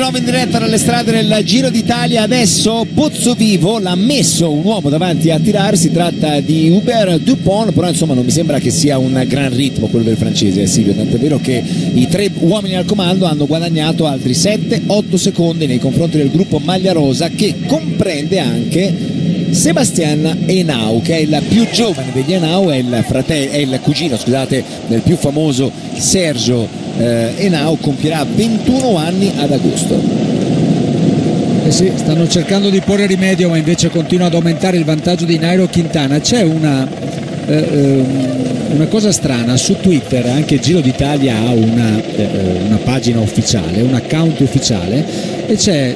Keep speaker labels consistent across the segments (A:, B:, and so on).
A: nuovo in diretta dalle strade del Giro d'Italia. Adesso Pozzovivo l'ha messo un uomo davanti a tirare, si tratta di Hubert Dupont, però insomma non mi sembra che sia un gran ritmo quello del francese, Silvio, tant'è vero che i tre uomini al comando hanno guadagnato altri 7-8 secondi nei confronti del gruppo Maglia Rosa, che comprende anche Sébastien Henao, che è il più giovane degli Henao, è il cugino, scusate, del più famoso Sergio Henao, compierà 21 anni ad agosto.
B: Sì, stanno cercando di porre rimedio, ma invece continua ad aumentare il vantaggio di Nairo Quintana. C'è una cosa strana su Twitter, anche il Giro d'Italia ha una pagina ufficiale, un account ufficiale, e c'è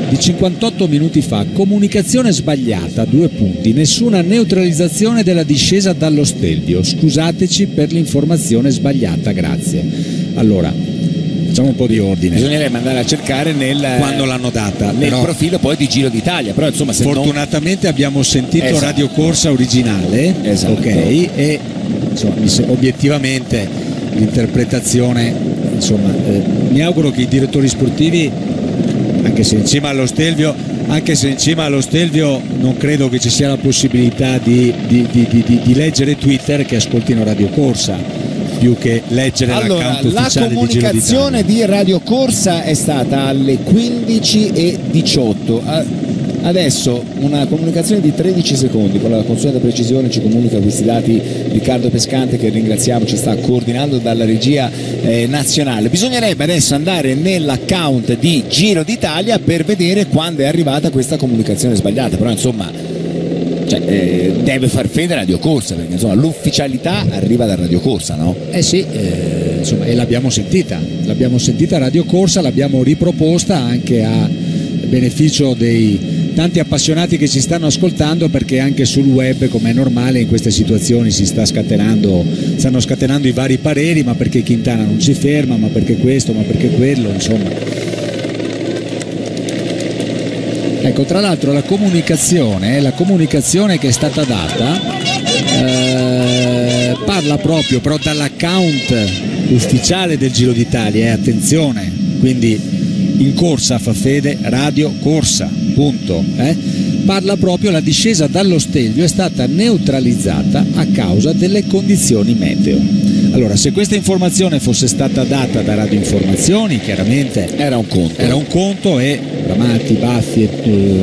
B: di 58 minuti fa: comunicazione sbagliata, 2 punti, nessuna neutralizzazione della discesa dallo Stelvio, scusateci per l'informazione sbagliata, grazie. Allora facciamo un po' di ordine,
A: bisognerebbe andare a cercare
B: quando l'hanno data
A: nel profilo poi di Giro d'Italia, però insomma
B: fortunatamente abbiamo sentito Radio Corsa originale, ok, e insomma obiettivamente l'interpretazione, insomma mi auguro che i direttori sportivi, anche se in cima allo Stelvio non credo che ci sia la possibilità di leggere Twitter, che ascoltino Radio Corsa più che leggere l'account ufficiale.
A: La comunicazione di Radio Corsa è stata alle 15:18. Adesso una comunicazione di 13 secondi con la consueta precisione ci comunica questi dati Riccardo Pescante, che ringraziamo, ci sta coordinando dalla regia nazionale. Bisognerebbe adesso andare nell'account di Giro d'Italia per vedere quando è arrivata questa comunicazione sbagliata, però insomma deve far fede Radio Corsa, perché insomma l'ufficialità arriva da Radio Corsa, no?
B: Insomma, e l'abbiamo sentita Radio Corsa, l'abbiamo riproposta anche a beneficio dei tanti appassionati che ci stanno ascoltando, perché anche sul web, come è normale in queste situazioni, stanno scatenando i vari pareri, ma perché Quintana non si ferma, ma perché questo, ma perché quello, insomma. Ecco, tra l'altro la comunicazione che è stata data parla proprio però dall'account ufficiale del Giro d'Italia, attenzione, quindi in corsa fa fede Radio Corsa, punto. Parla proprio: la discesa dallo Stelvio è stata neutralizzata a causa delle condizioni meteo. Allora, se questa informazione fosse stata data da Radio Informazioni, chiaramente era un conto, e Bramati, Baffi,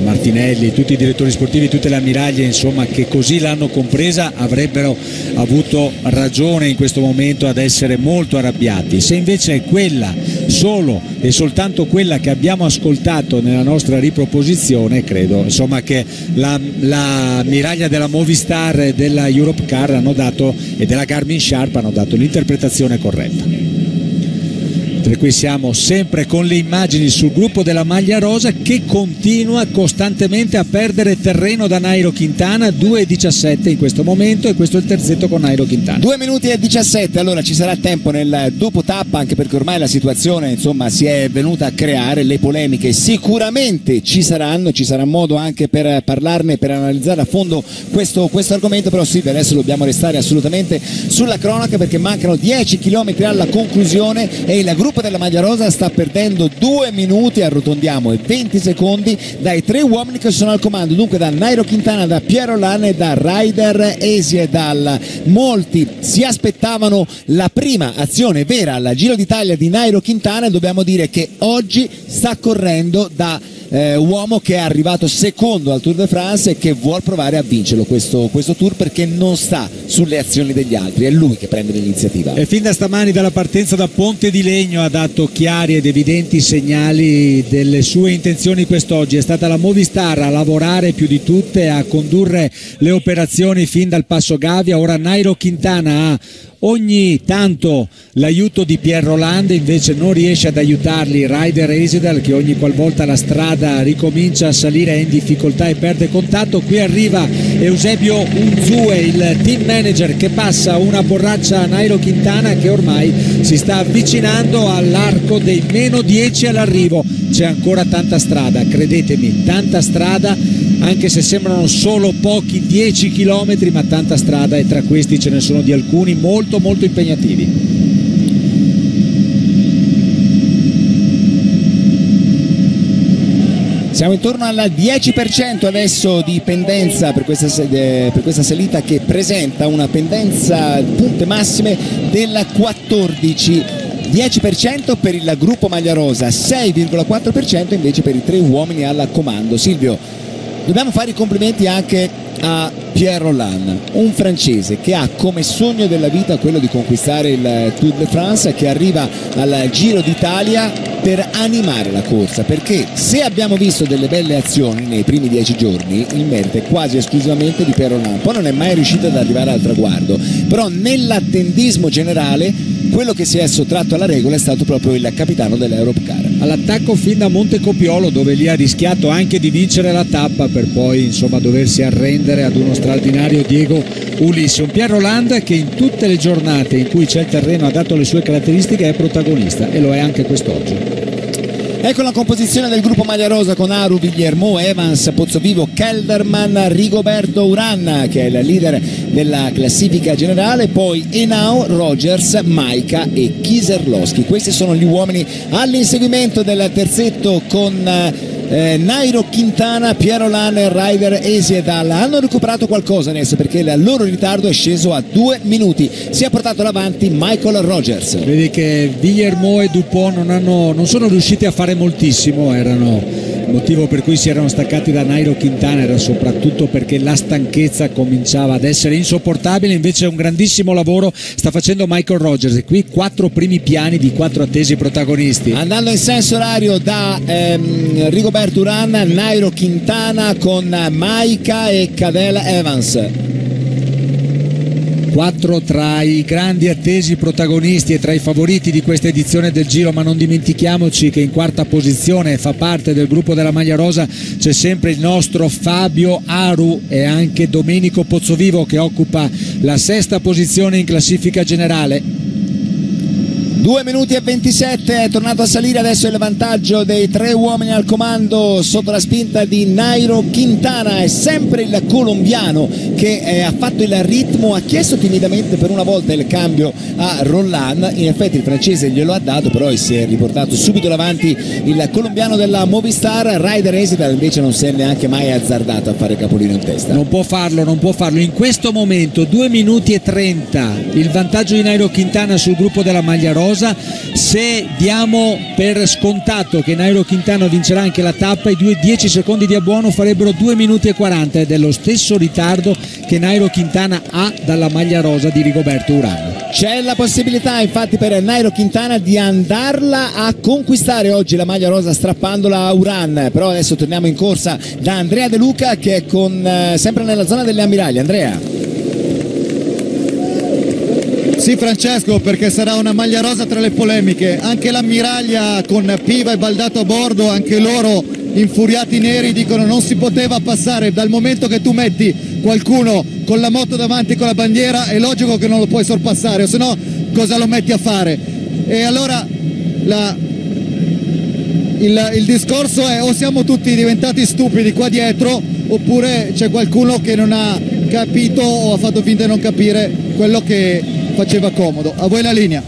B: Martinelli, tutti i direttori sportivi, tutte le ammiraglie, insomma, che così l'hanno compresa, avrebbero avuto ragione in questo momento ad essere molto arrabbiati. Se invece è quella, solo e soltanto quella che abbiamo ascoltato nella nostra riproposizione, credo insomma che la miraglia della Movistar e della Europe Car hanno dato, e della Garmin Sharp hanno dato l'interpretazione corretta. Per cui siamo sempre con le immagini sul gruppo della Maglia Rosa, che continua costantemente a perdere terreno da Nairo Quintana, 2:17 in questo momento, e questo è il terzetto con Nairo Quintana.
A: 2 minuti e 17, allora ci sarà tempo nel dopo tappa, anche perché ormai la situazione insomma si è venuta a creare, le polemiche sicuramente ci saranno, ci sarà modo anche per parlarne, per analizzare a fondo questo argomento, però sì, adesso dobbiamo restare assolutamente sulla cronaca, perché mancano 10 km alla conclusione e il gruppo della Maglia Rosa sta perdendo 2 minuti, arrotondiamo, e 20 secondi dai 3 uomini che sono al comando, dunque da Nairo Quintana, da Piero Lane e da Ryder Hesiedal. Molti si aspettavano la prima azione vera al Giro d'Italia di Nairo Quintana, e dobbiamo dire che oggi sta correndo da uomo che è arrivato secondo al Tour de France e che vuol provare a vincerlo questo Tour, perché non sta sulle azioni degli altri, è lui che prende l'iniziativa.
B: E fin da stamani, dalla partenza da Ponte di Legno, ha dato chiari ed evidenti segnali delle sue intenzioni quest'oggi. È stata la Movistar a lavorare più di tutte, a condurre le operazioni fin dal Passo Gavia. Ora Nairo Quintana ha ogni tanto l'aiuto di Pierre Roland, invece non riesce ad aiutarli Ryder Hesiedal, che ogni qualvolta la strada ricomincia a salire è in difficoltà e perde contatto. Qui arriva Eusebio Unzue, il team manager, che passa una borraccia a Nairo Quintana, che ormai si sta avvicinando all'arco dei -10 all'arrivo. C'è ancora tanta strada, credetemi, tanta strada, anche se sembrano solo pochi 10 km, ma tanta strada, e tra questi ce ne sono di alcuni molto impegnativi.
A: Siamo intorno al 10% adesso di pendenza per questa salita, che presenta una pendenza punte massime del 14. 10% per il gruppo maglia rosa, 6,4% invece per i 3 uomini al comando. Silvio, dobbiamo fare i complimenti anche a Pierre Rolland, un francese che ha come sogno della vita quello di conquistare il Tour de France, che arriva al Giro d'Italia per animare la corsa, perché se abbiamo visto delle belle azioni nei primi 10 giorni, il merito è quasi esclusivamente di Pierre Rolland. Poi non è mai riuscito ad arrivare al traguardo, però nell'attendismo generale quello che si è sottratto alla regola è stato proprio il capitano dell'Eurocar.
B: All'attacco fin da Montecopiolo, dove lì ha rischiato anche di vincere la tappa per poi doversi arrendere ad uno straordinario Diego Ulissi. Un Pierre Rolland che in tutte le giornate in cui c'è il terreno ha dato le sue caratteristiche, è protagonista, e lo è anche quest'oggi.
A: Ecco la composizione del gruppo maglia rosa, con Aru, Guillermo, Evans, Pozzovivo, Kelderman, Rigoberto Urán, che è il leader della classifica generale, poi Henao, Rogers, Maika e Kieserlowski. Questi sono gli uomini all'inseguimento del terzetto, con Nairo Quintana, Pierre Rolland e Ryder Hesjedal. Hanno recuperato qualcosa adesso, perché il loro ritardo è sceso a 2 minuti. Si è portato avanti Michael Rogers.
B: Vedi che Guillermo e Dupont non sono riusciti a fare moltissimo. Il motivo per cui si erano staccati da Nairo Quintana era soprattutto perché la stanchezza cominciava ad essere insopportabile. Invece un grandissimo lavoro sta facendo Michael Rogers, e qui 4 primi piani di 4 attesi protagonisti,
A: andando in senso orario da Rigoberto Urán, Nairo Quintana con Maika e Cadel Evans.
B: 4 tra i grandi attesi protagonisti e tra i favoriti di questa edizione del Giro, ma non dimentichiamoci che in quarta posizione, fa parte del gruppo della maglia rosa, c'è sempre il nostro Fabio Aru e anche Domenico Pozzovivo, che occupa la 6ª posizione in classifica generale.
A: 2 minuti e 27, è tornato a salire adesso il vantaggio dei 3 uomini al comando sotto la spinta di Nairo Quintana. È sempre il colombiano che ha fatto il ritmo, ha chiesto timidamente per una volta il cambio a Rolland, in effetti il francese glielo ha dato, però si è riportato subito davanti il colombiano della Movistar. Ryder Hesjedal invece non si è neanche mai azzardato a fare capolino in testa.
B: Non può farlo in questo momento. 2 minuti e 30 il vantaggio di Nairo Quintana sul gruppo della maglia rosa. Se diamo per scontato che Nairo Quintana vincerà anche la tappa, i 10 secondi di abbuono farebbero 2 minuti e 40, ed è lo stesso ritardo che Nairo Quintana ha dalla maglia rosa di Rigoberto Urán.
A: C'è la possibilità infatti per Nairo Quintana di andarla a conquistare oggi la maglia rosa, strappandola a Urán. Però adesso torniamo in corsa da Andrea De Luca, che è sempre nella zona delle ammiragli. Andrea.
C: Sì Francesco, perché sarà una maglia rosa tra le polemiche. Anche l'ammiraglia con Piva e Baldato a bordo, anche loro infuriati neri, dicono non si poteva passare. Dal momento che tu metti qualcuno con la moto davanti con la bandiera è logico che non lo puoi sorpassare, o se no cosa lo metti a fare? E allora il discorso è: o siamo tutti diventati stupidi qua dietro, oppure c'è qualcuno che non ha capito o ha fatto finta di non capire quello che faceva comodo. A voi la linea.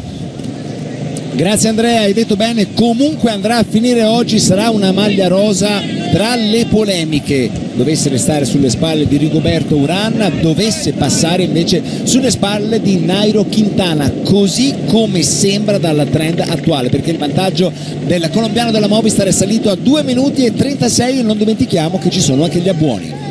A: Grazie Andrea, hai detto bene. Comunque andrà a finire oggi, sarà una maglia rosa tra le polemiche. Dovesse restare sulle spalle di Rigoberto Urán, dovesse passare invece sulle spalle di Nairo Quintana, così come sembra dalla trend attuale, perché il vantaggio del colombiano della Movistar è salito a 2 minuti e 36 e non dimentichiamo che ci sono anche gli abbuoni.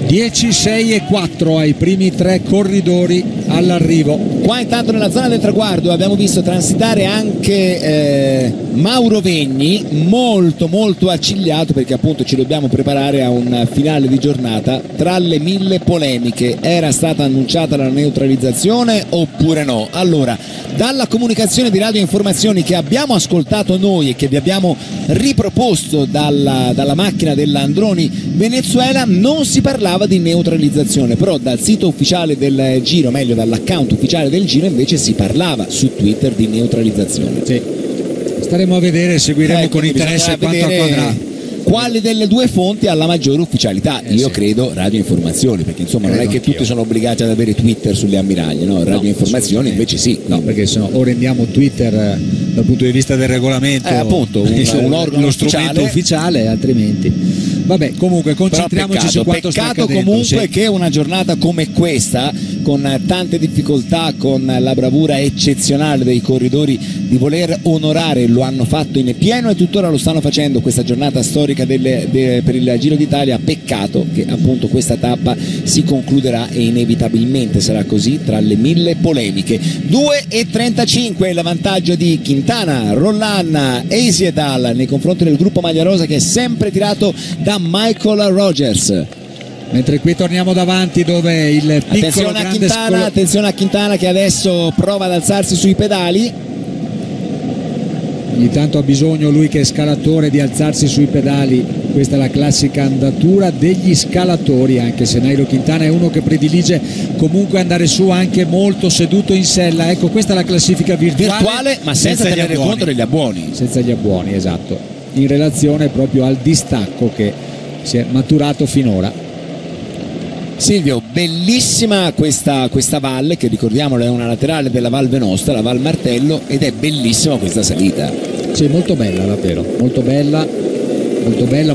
B: 10, 6 e 4 ai primi 3 corridori all'arrivo.
A: Qua intanto nella zona del traguardo abbiamo visto transitare anche Mauro Vegni, molto accigliato, perché appunto ci dobbiamo preparare a un finale di giornata tra le 1000 polemiche. Era stata annunciata la neutralizzazione oppure no? Allora, dalla comunicazione di Radio Informazioni che abbiamo ascoltato noi e che vi abbiamo riproposto dalla macchina dell'Androni Venezuela, non si parlava di neutralizzazione, però dal sito ufficiale del Giro, meglio dall'account ufficiale del Giro, invece si parlava su Twitter di neutralizzazione.
B: Sì. Staremo a vedere, seguiremo con interesse quanto accadrà.
A: quale delle due fonti ha la maggiore ufficialità? Io
B: sì.
A: credo Radio Informazioni, perché insomma non è che tutti sono obbligati ad avere Twitter sulle ammiraglie, no? Radio Informazioni invece sì.
B: No, perché sennò o rendiamo Twitter dal punto di vista del regolamento
A: appunto un organo
B: lo strumento ufficiale, altrimenti vabbè, comunque concentriamoci su quanto sta accadendo.
A: Peccato comunque che una giornata come questa, con tante difficoltà, con la bravura eccezionale dei corridori di voler onorare, lo hanno fatto in pieno e tuttora lo stanno facendo, questa giornata storica per il Giro d'Italia. Peccato che appunto questa tappa si concluderà e inevitabilmente sarà così, tra le 1000 polemiche. 2:35 l'avvantaggio di Quintana, Rolland, Eisiedal nei confronti del gruppo maglia rosa, che è sempre tirato da Michael Rogers.
B: Mentre qui torniamo davanti, dove il piccolo
A: attenzione a Quintana che adesso prova ad alzarsi sui pedali.
B: Ogni tanto ha bisogno lui, che è scalatore, di alzarsi sui pedali. Questa è la classica andatura degli scalatori, anche se Nairo Quintana è uno che predilige comunque andare su anche molto seduto in sella. Ecco, questa è la classifica virtuale
A: ma senza tenere conto degli abbuoni.
B: Senza gli abbuoni, esatto, in relazione proprio al distacco che si è maturato finora.
A: Silvio, bellissima questa valle, che ricordiamolo è una laterale della Val Venosta, la Val Martello, ed è bellissima questa salita.
B: Sì, molto bella davvero, molto bella,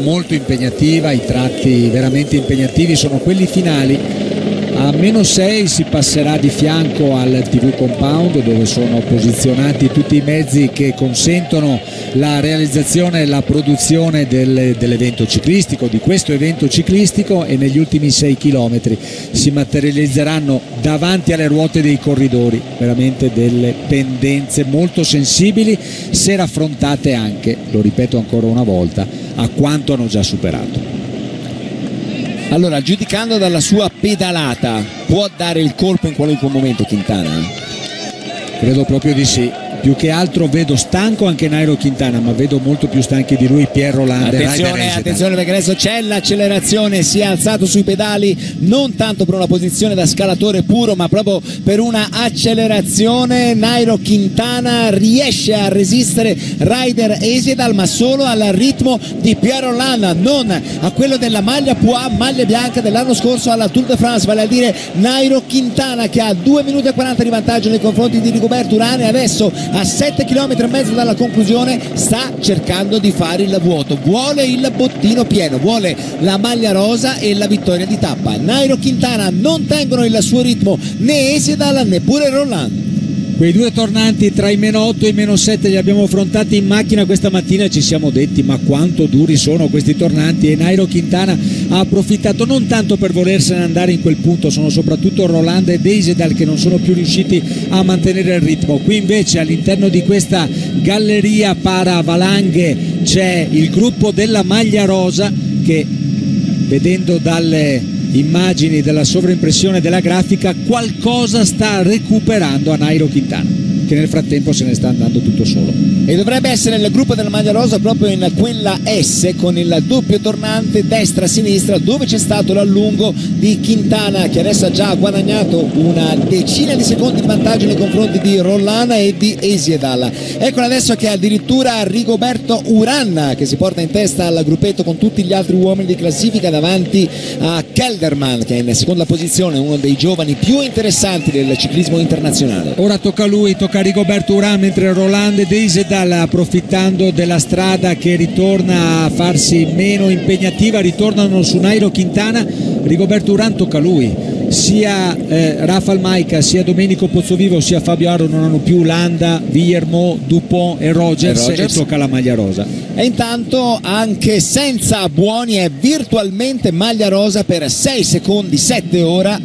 B: molto impegnativa. I tratti veramente impegnativi sono quelli finali. A -6 si passerà di fianco al TV Compound, dove sono posizionati tutti i mezzi che consentono la realizzazione e la produzione dell'evento ciclistico, di questo evento ciclistico, e negli ultimi 6 chilometri si materializzeranno davanti alle ruote dei corridori veramente delle pendenze molto sensibili, se raffrontate anche, lo ripeto ancora una volta, a quanto hanno già superato.
A: Allora, giudicando dalla sua pedalata, può dare il colpo in qualunque momento Quintana?
B: Credo proprio di sì. Più che altro vedo stanco anche Nairo Quintana, ma vedo molto più stanchi di lui Pierre Rolland.
A: Attenzione perché adesso c'è l'accelerazione, si è alzato sui pedali, non tanto per una posizione da scalatore puro, ma proprio per una accelerazione. Nairo Quintana riesce a resistere Ryder Eisiedal, ma solo al ritmo di Pierre Rolland, non a quello della maglia bianca dell'anno scorso alla Tour de France, vale a dire Nairo Quintana, che ha 2 minuti e 40 di vantaggio nei confronti di Rigoberto Urán, e adesso a 7,5 km dalla conclusione sta cercando di fare il vuoto, vuole il bottino pieno, vuole la maglia rosa e la vittoria di tappa. Nairo Quintana non tengono il suo ritmo né Eisiedal neppure Rolland.
B: Quei due tornanti tra i -8 e i -7 li abbiamo affrontati in macchina questa mattina, ci siamo detti ma quanto duri sono questi tornanti, e Nairo Quintana ha approfittato non tanto per volersene andare in quel punto, sono soprattutto Rolland e Eisiedal che non sono più riusciti a mantenere il ritmo. Qui invece all'interno di questa galleria para valanghe c'è il gruppo della maglia rosa che, vedendo dalle immagini della sovraimpressione della grafica, qualcosa sta recuperando a Nairo Quintana, che nel frattempo se ne sta andando tutto solo.
A: E dovrebbe essere il gruppo della maglia rosa proprio in quella S, con il doppio tornante destra-sinistra, dove c'è stato l'allungo di Quintana, che adesso ha già guadagnato una decina di secondi di vantaggio nei confronti di Rolland e di Eisiedal. Eccola adesso che addirittura Rigoberto Urán, che si porta in testa al gruppetto con tutti gli altri uomini di classifica, davanti a Kelderman, che è in seconda posizione, uno dei giovani più interessanti del ciclismo internazionale.
B: Ora tocca a lui, tocca a Rigoberto Urán, mentre Rolland ed Eisiedal, approfittando della strada che ritorna a farsi meno impegnativa, ritornano su Nairo Quintana. Rigoberto Urán tocca a lui, sia Rafał Majka, sia Domenico Pozzovivo, sia Fabio Aru non hanno più Landa, Villermo, Dupont e Rogers, e tocca la maglia rosa.
A: E intanto anche senza buoni è virtualmente maglia rosa per 6 secondi 7 ora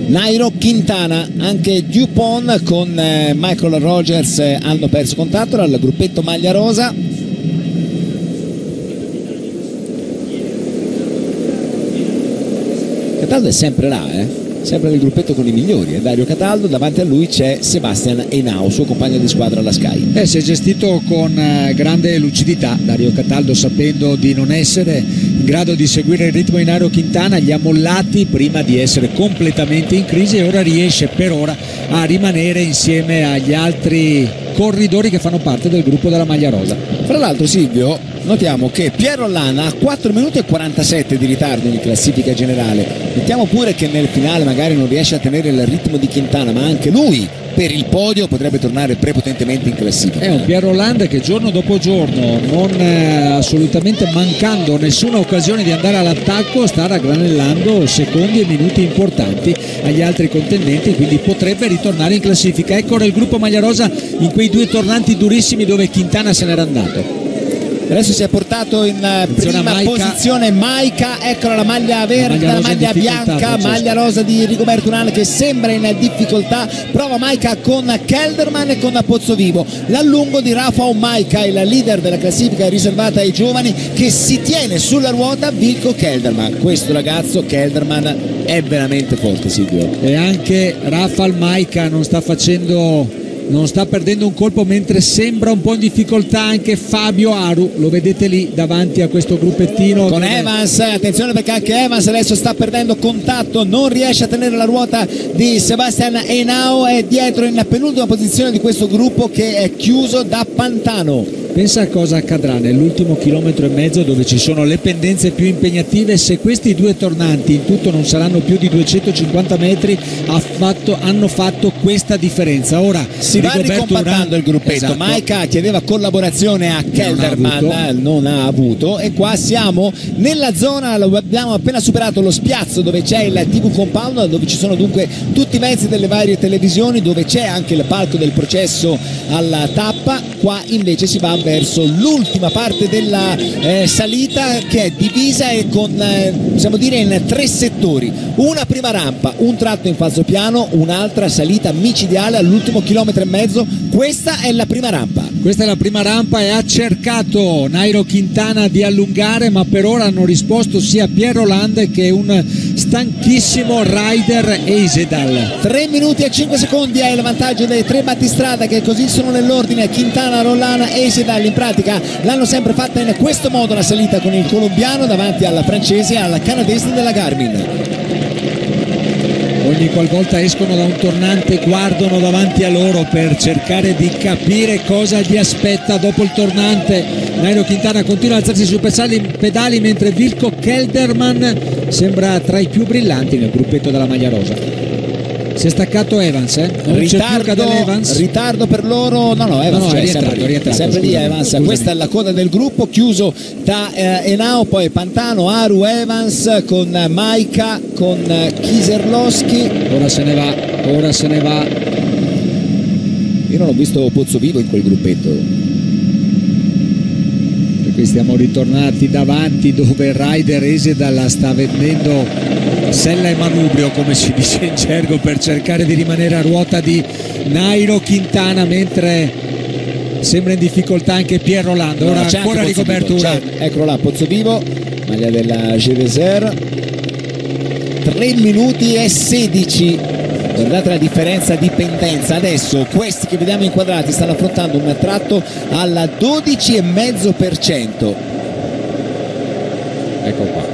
A: Nairo Quintana. Anche Dupont con Michael Rogers hanno perso contatto dal gruppetto maglia rosa. Cataldo è sempre là, sempre nel gruppetto con i migliori, Dario Cataldo. Davanti a lui c'è Sebastian Henao, suo compagno di squadra alla Sky.
B: Si è gestito con grande lucidità Dario Cataldo, sapendo di non essere in grado di seguire il ritmo di Nairo Quintana, li ha mollati prima di essere completamente in crisi, e ora riesce per ora a rimanere insieme agli altri corridori che fanno parte del gruppo della maglia rosa.
A: Fra l'altro, Silvio, notiamo che Pierre Rolland ha 4 minuti e 47 di ritardo in classifica generale. Mettiamo pure che nel finale magari non riesce a tenere il ritmo di Quintana, ma anche lui per il podio potrebbe tornare prepotentemente in classifica.
B: È un Pierre Rolland che giorno dopo giorno, non assolutamente mancando nessuna occasione di andare all'attacco, sta raggranellando secondi e minuti importanti agli altri contendenti, quindi potrebbe ritornare in classifica. Ecco ora il gruppo maglia rosa in quei due tornanti durissimi dove Quintana se n'era andato.
A: Adesso si è portato in prima posizione Maika, eccola la maglia verde, la maglia bianca, maglia rosa di Rigoberto Urán che sembra in difficoltà. Prova Maika con Kelderman e con Pozzovivo. L'allungo di Rafał Majka, il leader della classifica riservata ai giovani, che si tiene sulla ruota Wilco Kelderman. Questo ragazzo Kelderman è veramente forte, Silvio.
B: E anche Rafał Majka non sta perdendo un colpo, mentre sembra un po' in difficoltà anche Fabio Aru, lo vedete lì davanti a questo gruppettino
A: con Evans. Attenzione perché anche Evans adesso sta perdendo contatto, non riesce a tenere la ruota di Sebastian Henao, è dietro in penultima posizione di questo gruppo che è chiuso da Pantano.
B: Pensa a cosa accadrà nell'ultimo chilometro e mezzo, dove ci sono le pendenze più impegnative. Se questi due tornanti in tutto non saranno più di 250 metri, hanno fatto questa differenza. Ora
A: si va ricompattando il gruppetto. Esatto. Maika chiedeva collaborazione a Kelderman, non ha avuto, e qua siamo nella zona, abbiamo appena superato lo spiazzo dove c'è il TV Compound, dove ci sono dunque tutti i mezzi delle varie televisioni, dove c'è anche il palco del processo alla tappa. Qua invece si va verso l'ultima parte della salita, che è divisa e con possiamo dire in 3 settori: una prima rampa, un tratto in falso piano, un'altra salita micidiale all'ultimo chilometro e mezzo. Questa è la prima rampa.
B: Questa è la prima rampa e ha cercato Nairo Quintana di allungare, ma per ora hanno risposto sia Pierre Rolland che un stanchissimo Ryder Eisedal.
A: 3 minuti e 5 secondi è il vantaggio dei 3 battistrada, che così sono nell'ordine: Quintana, Rolland e Eisedal. In pratica l'hanno sempre fatta in questo modo la salita, con il colombiano davanti alla francese e alla canadese della Garmin.
B: Ogni qualvolta escono da un tornante guardano davanti a loro per cercare di capire cosa gli aspetta dopo il tornante. Nairo Quintana continua ad alzarsi sui pedali, mentre Wilco Kelderman sembra tra i più brillanti nel gruppetto della maglia rosa. Si è staccato Evans,
A: ritardo per loro. No, Evans
B: è rientrato,
A: sempre lì Evans. Scusami. Questa è la coda del gruppo, chiuso da Henao, poi Pantano, Aru, Evans con Maika, con Kieserlowski.
B: Ora se ne va.
A: Io non ho visto Pozzovivo in quel gruppetto,
B: perché siamo ritornati davanti dove Ryder Eisedal sta vendendo sella e manubrio, come si dice in gergo, per cercare di rimanere a ruota di Nairo Quintana, mentre sembra in difficoltà anche Pierre Rolland. Ora ancora Rigoberto Urán.
A: Eccolo là, Pozzovivo, maglia della Geveser. 3 minuti e 16. Guardate la differenza di pendenza. Adesso questi che vediamo inquadrati stanno affrontando un tratto al 12,5%.
B: Ecco qua.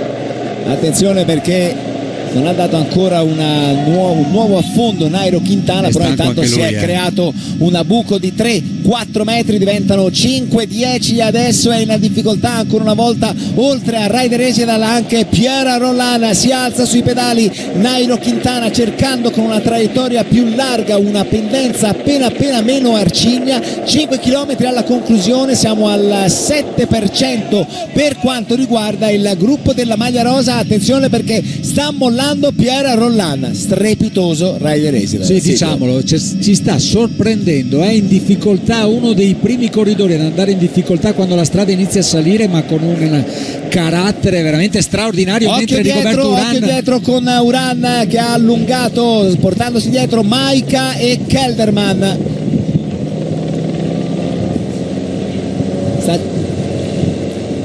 A: Attenzione perché non ha dato ancora un nuovo affondo Nairo Quintana, però intanto si è creato un buco di 3-4 metri, diventano 5-10. Adesso è in difficoltà ancora una volta, oltre a Ryder Eisedal anche Pierre Rolland. Si alza sui pedali Nairo Quintana, cercando con una traiettoria più larga una pendenza appena meno arcigna. 5 km alla conclusione, siamo al 7% per quanto riguarda il gruppo della maglia rosa. Attenzione perché sta mollando Pierre Rolland, strepitoso Ryder Eisedal.
B: Sì, diciamolo, ci sta sorprendendo, è in difficoltà, uno dei primi corridori ad andare in difficoltà quando la strada inizia a salire, ma con un carattere veramente straordinario.
A: Occhio dietro con Urán che ha allungato, portandosi dietro Maika e Kelderman.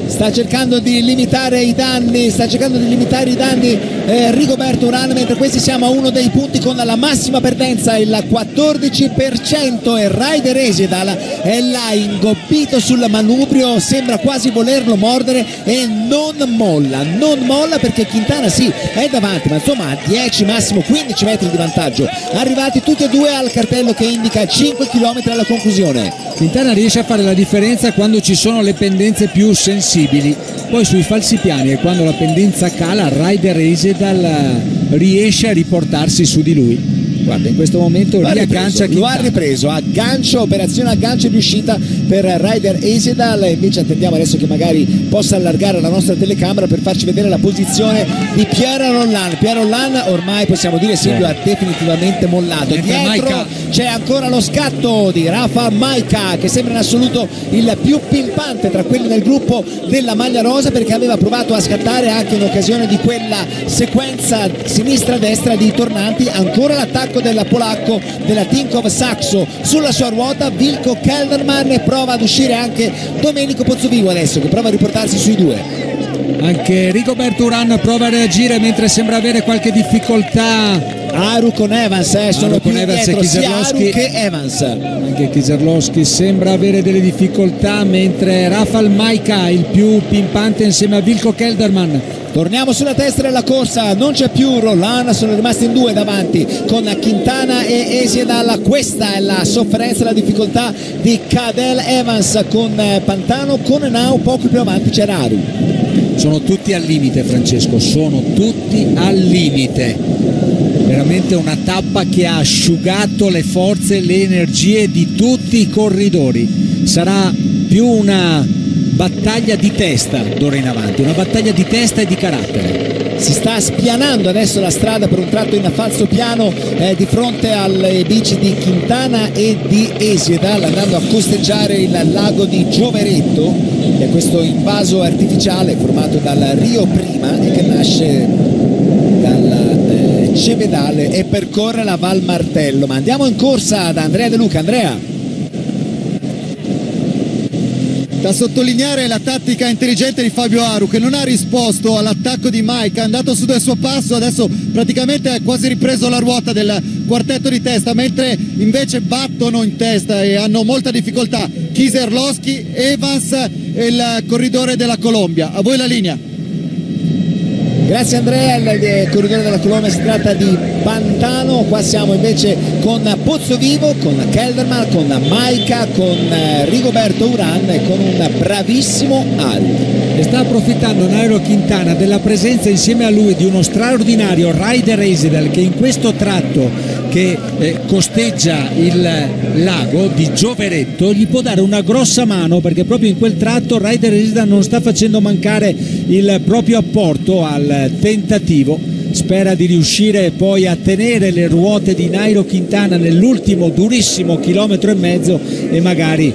A: Sta cercando di limitare i danni Rigoberto Urán, mentre questi siamo a uno dei punti con la massima perdenza, il 14%, e Ryder Esedal è là ingobbito sul manubrio, sembra quasi volerlo mordere e non molla perché Quintana sì è davanti, ma insomma a 10 massimo 15 metri di vantaggio, arrivati tutti e due al cartello che indica 5 km alla conclusione.
B: Quintana riesce a fare la differenza quando ci sono le pendenze più sensibili, poi sui falsipiani e quando la pendenza cala Ryder Esedal riesce a riportarsi su di lui. Guarda, in questo momento riaggancia Quintana.
A: Lo ha ripreso, operazione aggancio riuscita per Ryder Esedal, e invece attendiamo adesso che magari possa allargare la nostra telecamera per farci vedere la posizione di Pierre Rolland. Pierre Rolland ormai possiamo dire Silvio ha definitivamente mollato. Dietro c'è ancora lo scatto di Rafa Majka, che sembra in assoluto il più pimpante tra quelli del gruppo della maglia rosa, perché aveva provato a scattare anche in occasione di quella sequenza sinistra-destra di tornanti. Ancora l'attacco del polacco della Tinkoff Saxo sulla sua ruota, Wilco Kelderman, e prova ad uscire anche Domenico Pozzovivo adesso, che prova a riportarsi sui due.
B: Anche Rigoberto Urán prova a reagire mentre sembra avere qualche difficoltà.
A: Aru con Evans, sono più indietro sia Aru che Evans.
B: Anche Kieserlowski sembra avere delle difficoltà, mentre Rafał Majka il più pimpante insieme a Wilco Kelderman.
A: Torniamo sulla testa della corsa, non c'è più Rolland, sono rimasti in due davanti con Quintana e Esedal. Questa è la sofferenza e la difficoltà di Cadel Evans con Pantano, con Henao, poco più avanti c'era Aru.
B: Sono tutti al limite, Francesco, sono tutti al limite. Veramente una tappa che ha asciugato le forze e le energie di tutti i corridori. Sarà più una battaglia di testa d'ora in avanti, una battaglia di testa e di carattere.
A: Si sta spianando adesso la strada per un tratto in falso piano di fronte alle bici di Quintana e di Esedal, andando a costeggiare il lago di Gioveretto, che è questo invaso artificiale formato dal Rio Prima e che nasce dal Cevedale e percorre la Val Martello. Ma andiamo in corsa da Andrea De Luca. Andrea.
C: Da sottolineare la tattica intelligente di Fabio Aru, che non ha risposto all'attacco di Majka, è andato su del suo passo, adesso praticamente ha quasi ripreso la ruota del quartetto di testa, mentre invece battono in testa e hanno molta difficoltà Kieserlowski, Evans e il corridore della Colombia. A voi la linea.
A: Grazie Andrea, il corridore della Colombia si tratta di Pantano, qua siamo invece con Pozzovivo, con Kelderman, con Majka, con Rigoberto Urán e con un bravissimo Aru.
B: E sta approfittando Nairo Quintana della presenza insieme a lui di uno straordinario Ryder Esedal, che in questo tratto che costeggia il lago di Gioveretto gli può dare una grossa mano, perché proprio in quel tratto Ryder Esedal non sta facendo mancare il proprio apporto al tentativo. Spera di riuscire poi a tenere le ruote di Nairo Quintana nell'ultimo durissimo chilometro e mezzo e magari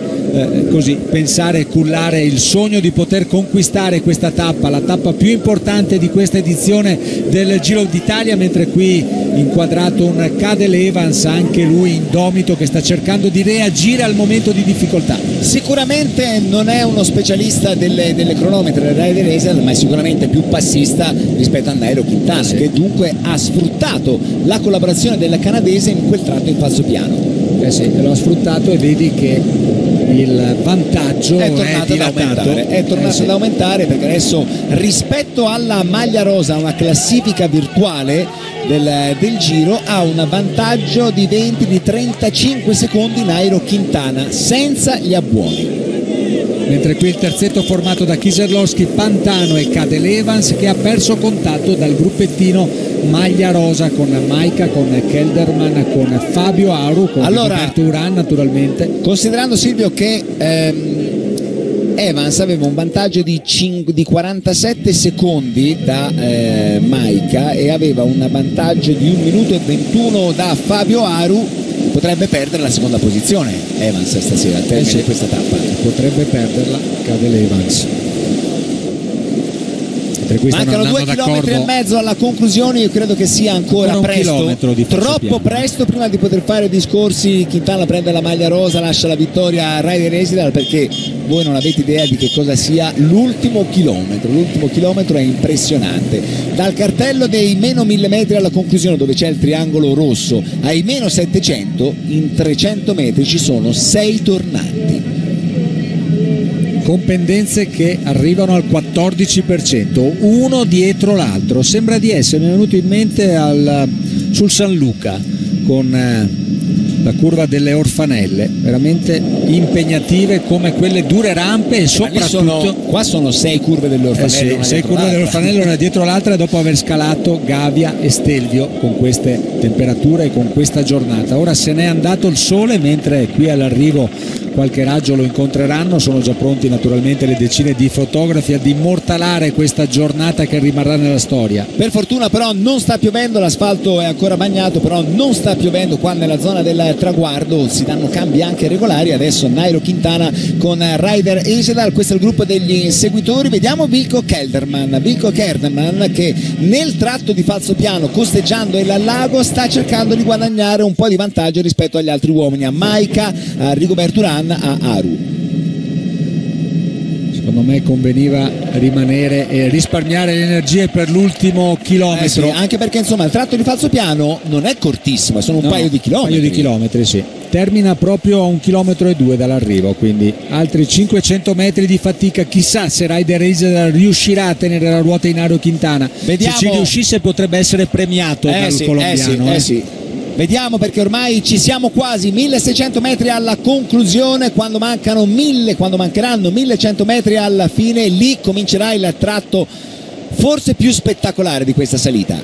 B: così pensare e cullare il sogno di poter conquistare questa tappa, la tappa più importante di questa edizione del Giro d'Italia, mentre qui inquadrato un Cadel Evans, anche lui indomito, che sta cercando di reagire al momento di difficoltà.
A: Sicuramente non è uno specialista delle cronometre Ryder Esedal, ma è sicuramente più passista rispetto a Nairo Quintana, sì, che dunque ha sfruttato la collaborazione del canadese in quel tratto in falso piano.
B: Sì, lo ha sfruttato e vedi che il vantaggio è tornato
A: ad aumentare, perché adesso rispetto alla maglia rosa, una classifica virtuale del Giro, ha un vantaggio di 35 secondi Nairo Quintana senza gli abbuoni.
B: Mentre qui il terzetto formato da Kieserlowski, Pantano e Cadel Evans, che ha perso contatto dal gruppettino maglia rosa con Majka, con Kelderman, con Fabio Aru, con Rigoberto Urán naturalmente.
A: Considerando Silvio che Evans aveva un vantaggio di 47 secondi da Majka e aveva un vantaggio di 1 minuto e 21 da Fabio Aru, potrebbe perdere la seconda posizione Evans stasera al termine di questa tappa.
B: Potrebbe perderla Cadel Evans.
A: Mancano 2,5 km alla conclusione. Io credo che sia ancora presto, troppo presto prima di poter fare discorsi. Quintana prende la maglia rosa, lascia la vittoria a Ryder Esidal, perché voi non avete idea di che cosa sia l'ultimo chilometro è impressionante. Dal cartello dei meno 1000 metri alla conclusione, dove c'è il triangolo rosso, ai meno 700, in 300 metri ci sono 6 tornanti,
B: con pendenze che arrivano al 14%, uno dietro l'altro. Sembra di essere venuto in mente sul San Luca, con la curva delle Orfanelle, veramente impegnative come quelle dure rampe, e soprattutto
A: qua sono 6 curve delle Orfanelle,
B: 6 curve delle Orfanelle una dietro l'altra, dopo aver scalato Gavia e Stelvio con queste temperature e con questa giornata. Ora se n'è andato il sole, mentre qui all'arrivo qualche raggio lo incontreranno. Sono già pronti naturalmente le decine di fotografi ad immortalare questa giornata che rimarrà nella storia.
A: Per fortuna però non sta piovendo, l'asfalto è ancora bagnato, però non sta piovendo qua nella zona del traguardo. Si danno cambi anche regolari. Adesso Nairo Quintana con Ryder Esidal, questo è il gruppo degli inseguitori. Vediamo Wilco Kelderman che nel tratto di falsopiano, costeggiando il lago, sta cercando di guadagnare un po' di vantaggio rispetto agli altri uomini, a Maika, a Rigoberto Urán, a Aru.
B: Secondo me conveniva rimanere e risparmiare le energie per l'ultimo chilometro,
A: sì, anche perché insomma il tratto di falsopiano non è cortissimo, sono un paio di chilometri.
B: Sì. Termina proprio a 1,2 km dall'arrivo, quindi altri 500 metri di fatica. Chissà se Ryder Esidal riuscirà a tenere la ruota in Nairo Quintana.
A: Vediamo.
B: Se ci riuscisse potrebbe essere premiato dal colombiano.
A: Vediamo, perché ormai ci siamo quasi, 1600 metri alla conclusione. Quando mancheranno 1100 metri alla fine, lì comincerà il tratto forse più spettacolare di questa salita.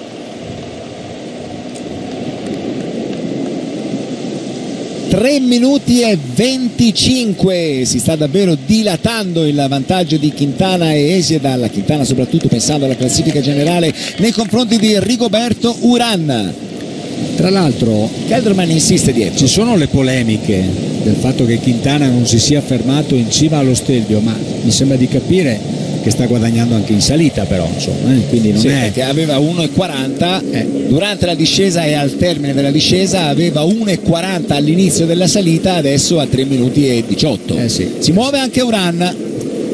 A: Tre minuti e 25, si sta davvero dilatando il vantaggio di Quintana e Esidal. Quintana soprattutto pensando alla classifica generale nei confronti di Rigoberto Urán.
B: Tra l'altro
A: Kelderman insiste dietro.
B: Ci sono le polemiche del fatto che Quintana non si sia fermato in cima allo Stelvio, ma mi sembra di capire che sta guadagnando anche in salita, però insomma, quindi non è
A: che aveva 1,40 durante la discesa e al termine della discesa, aveva 1,40 all'inizio della salita, adesso a 3 minuti e 18. Si muove anche Urán,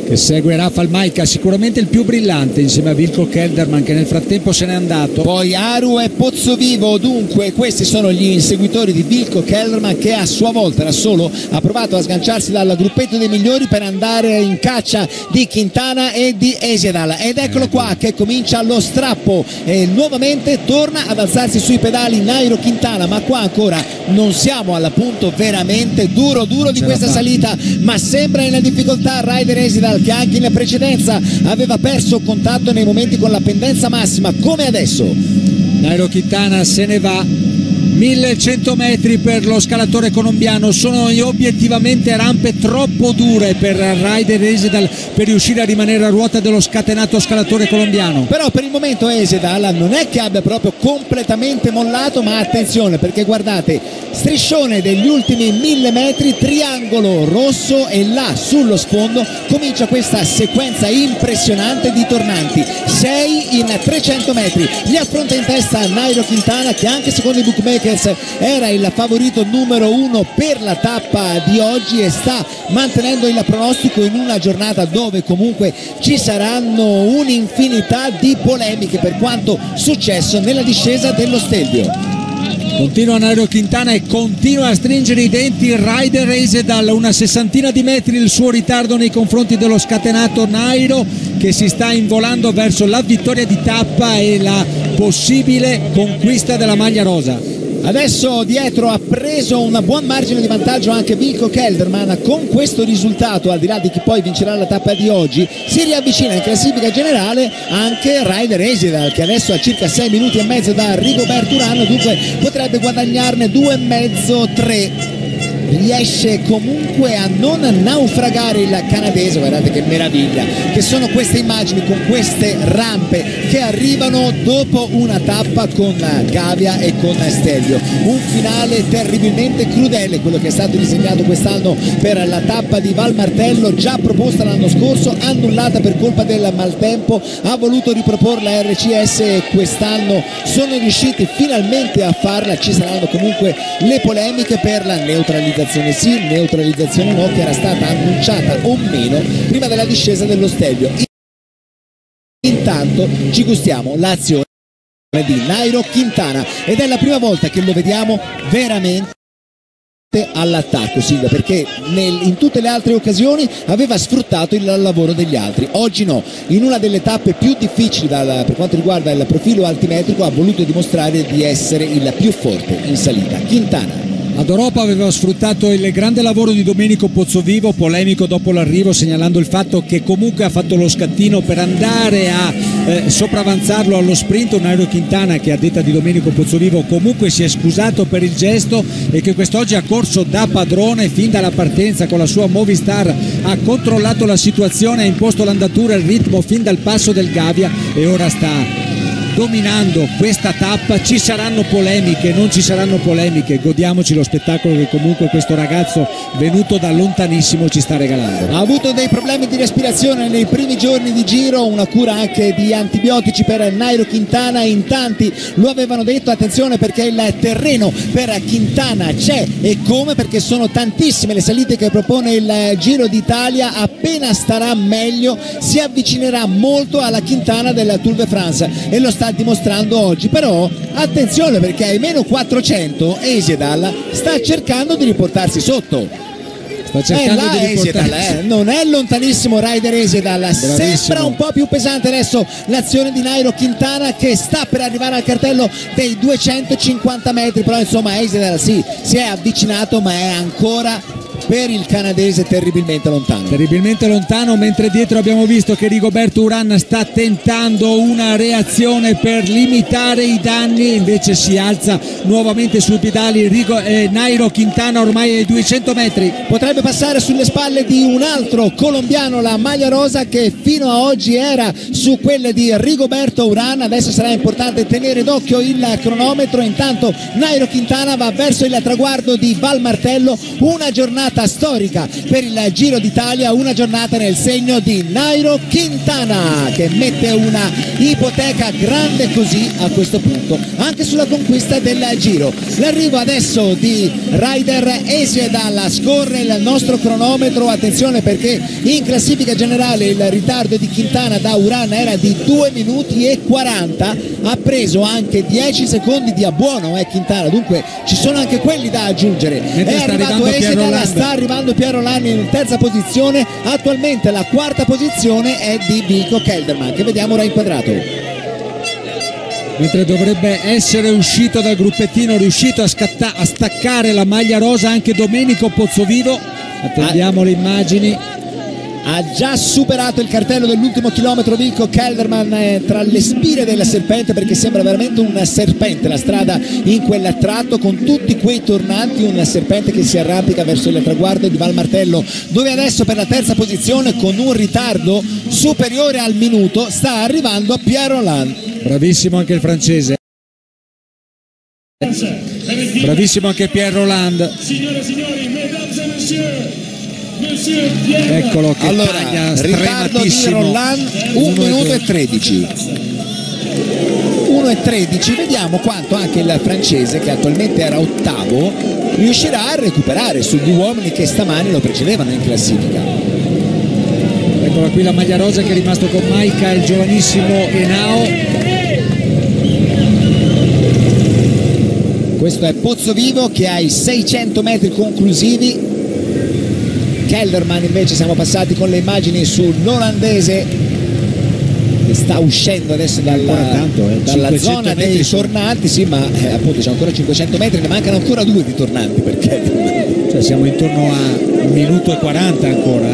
B: che segue Rafał Majka, sicuramente il più brillante, insieme a Wilco Kelderman, che nel frattempo se n'è andato.
A: Poi Aru e Pozzovivo. Dunque questi sono gli inseguitori di Wilco Kelderman, che a sua volta da solo ha provato a sganciarsi dal gruppetto dei migliori per andare in caccia di Quintana e di Esidal, ed eccolo qua che comincia lo strappo e nuovamente torna ad alzarsi sui pedali Nairo Quintana, ma qua ancora non siamo al punto veramente duro di questa salita, ma sembra in difficoltà Ryder Esidal, che anche in precedenza aveva perso contatto nei momenti con la pendenza massima, come adesso.
B: Nairo Quintana se ne va. 1100 metri per lo scalatore colombiano, sono obiettivamente rampe troppo dure per Ryder Esidal per riuscire a rimanere a ruota dello scatenato scalatore colombiano.
A: Però per il momento Esidal non è che abbia proprio completamente mollato, ma attenzione, perché guardate, striscione degli ultimi 1000 metri, triangolo rosso, e là sullo sfondo comincia questa sequenza impressionante di tornanti, 6 in 300 metri. Li affronta in testa Nairo Quintana, che anche secondo i bookmaker era il favorito numero 1 per la tappa di oggi, e sta mantenendo il pronostico in una giornata dove comunque ci saranno un'infinità di polemiche per quanto successo nella discesa dello Stelvio.
B: Continua Nairo Quintana e continua a stringere i denti Ryder Esidal, una 60ina di metri il suo ritardo nei confronti dello scatenato Nairo, che si sta involando verso la vittoria di tappa e la possibile conquista della maglia rosa.
A: Adesso dietro ha preso un buon margine di vantaggio anche Wilco Kelderman. Con questo risultato, al di là di chi poi vincerà la tappa di oggi, si riavvicina in classifica generale anche Ryder Esidal, che adesso ha circa 6 minuti e mezzo da Rigoberto Urán, dunque potrebbe guadagnarne 2,5-3. riesce comunque a non naufragare il canadese. Guardate che meraviglia che sono queste immagini con queste rampe che arrivano dopo una tappa con Gavia e con Stelvio. Un finale terribilmente crudele, quello che è stato disegnato quest'anno per la tappa di Val Martello, già proposta l'anno scorso, annullata per colpa del maltempo. Ha voluto riproporla RCS e quest'anno sono riusciti finalmente a farla. Ci saranno comunque le polemiche per la neutralizzazione sì, neutralizzazione no, che era stata annunciata o meno prima della discesa dello Stelvio. Intanto ci gustiamo l'azione di Nairo Quintana ed è la prima volta che lo vediamo veramente all'attacco, Silvia, perché in tutte le altre occasioni aveva sfruttato il lavoro degli altri. Oggi no, in una delle tappe più difficili per quanto riguarda il profilo altimetrico ha voluto dimostrare di essere il più forte in salita. Quintana
B: ad Europa aveva sfruttato il grande lavoro di Domenico Pozzovivo, polemico dopo l'arrivo, segnalando il fatto che comunque ha fatto lo scattino per andare a sopravanzarlo allo sprint. Nairo Quintana, che a detta di Domenico Pozzovivo comunque si è scusato per il gesto e che quest'oggi ha corso da padrone fin dalla partenza con la sua Movistar, ha controllato la situazione, ha imposto l'andatura e il ritmo fin dal passo del Gavia e ora sta dominando questa tappa. Ci saranno polemiche, non ci saranno polemiche, godiamoci lo spettacolo che comunque questo ragazzo venuto da lontanissimo ci sta regalando.
A: Ha avuto dei problemi di respirazione nei primi giorni di giro, una cura anche di antibiotici per Nairo Quintana, in tanti lo avevano detto, attenzione perché il terreno per Quintana c'è e come, perché sono tantissime le salite che propone il Giro d'Italia. Appena starà meglio si avvicinerà molto alla Quintana del Tour de France e lo sta dimostrando oggi. Però attenzione perché ai meno 400 Esedal sta cercando di riportarsi sotto.
B: Sta cercando di
A: riportarsi. Non è lontanissimo Ryder Esedal.
B: Bravissimo.
A: Sembra un po' più pesante adesso l'azione di Nairo Quintana, che sta per arrivare al cartello dei 250 metri, però insomma Esedal sì, si è avvicinato ma è ancora per il canadese terribilmente lontano, mentre dietro abbiamo visto che Rigoberto Urán sta tentando una reazione per limitare i danni, invece si alza nuovamente sui pedali Nairo Quintana ormai ai 200 metri, potrebbe passare sulle spalle di un altro colombiano, la maglia rosa, che fino a oggi era su quelle di Rigoberto Urán. Adesso sarà importante tenere d'occhio il cronometro. Intanto Nairo Quintana va verso il traguardo di Val Martello, una giornata storica per il Giro d'Italia, una giornata nel segno di Nairo Quintana, che mette una ipoteca grande così a questo punto anche sulla conquista del Giro. L'arrivo adesso di Ryder Esedal, scorre il nostro cronometro, attenzione perché in classifica generale il ritardo di Quintana da Urán era di 2 minuti e 40, ha preso anche 10 secondi di abbuono Quintana, dunque ci sono anche quelli da aggiungere.
B: Mentre
A: è arrivato Esedal, sta arrivando Piero Lani in terza posizione, attualmente la quarta posizione è di Vico Kelderman, che vediamo ora inquadrato.
B: Mentre dovrebbe essere uscito dal gruppettino, riuscito a staccare la maglia rosa anche Domenico Pozzovivo, attendiamo le immagini.
A: Ha già superato il cartello dell'ultimo chilometro Vico Kelderman tra le spire del serpente, perché sembra veramente un serpente la strada in quel tratto con tutti quei tornanti, un serpente che si arrampica verso il traguardo di Val Martello, dove adesso per la terza posizione con un ritardo superiore al minuto sta arrivando Pierre Rolland.
B: Bravissimo anche il francese, bravissimo anche Pierre Rolland.
D: Signore e signori, mesdames et messieurs,
B: eccolo che
A: allora,
B: taglia
A: ritardo di Rolland 1 minuto e 13, 1:13. Vediamo quanto anche il francese, che attualmente era ottavo, riuscirà a recuperare sugli uomini che stamani lo precedevano in classifica.
B: Eccola qui la maglia rosa che è rimasto con Maika, il giovanissimo Henao.
A: Questo è Pozzovivo che ha i 600 metri conclusivi. Kelderman invece, siamo passati con le immagini sull'olandese che sta uscendo adesso dalla zona dei tornanti, sì, ma appunto c'è ancora 500 metri, ne mancano ancora 2 di tornanti per Kelderman.
B: Cioè siamo intorno a 1 minuto e 40 ancora,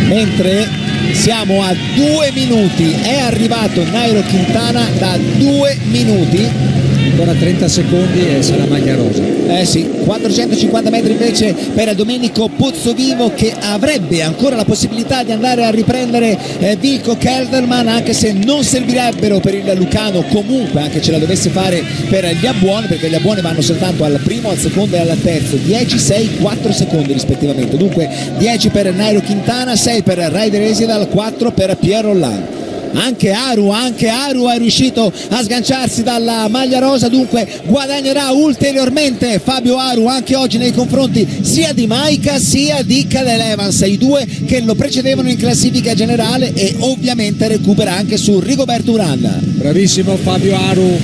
A: mentre siamo a 2 minuti, è arrivato Nairo Quintana da 2 minuti
B: ancora 30 secondi e sarà maglia rosa.
A: Sì, 450 metri invece per Domenico Pozzovivo, che avrebbe ancora la possibilità di andare a riprendere Vilko Kelderman, anche se non servirebbero per il lucano comunque, anche ce la dovesse fare per gli abbuoni, perché gli abbuoni vanno soltanto al primo, al secondo e al terzo, 10, 6, 4 secondi rispettivamente. Dunque 10 per Nairo Quintana, 6 per Ryder Hesjedal, 4 per Pierre Rolland. Anche Aru è riuscito a sganciarsi dalla maglia rosa, dunque guadagnerà ulteriormente Fabio Aru anche oggi nei confronti sia di Maika sia di Cadel Evans, i due che lo precedevano in classifica generale, e ovviamente recupera anche su Rigoberto Urán.
B: Bravissimo Fabio Aru.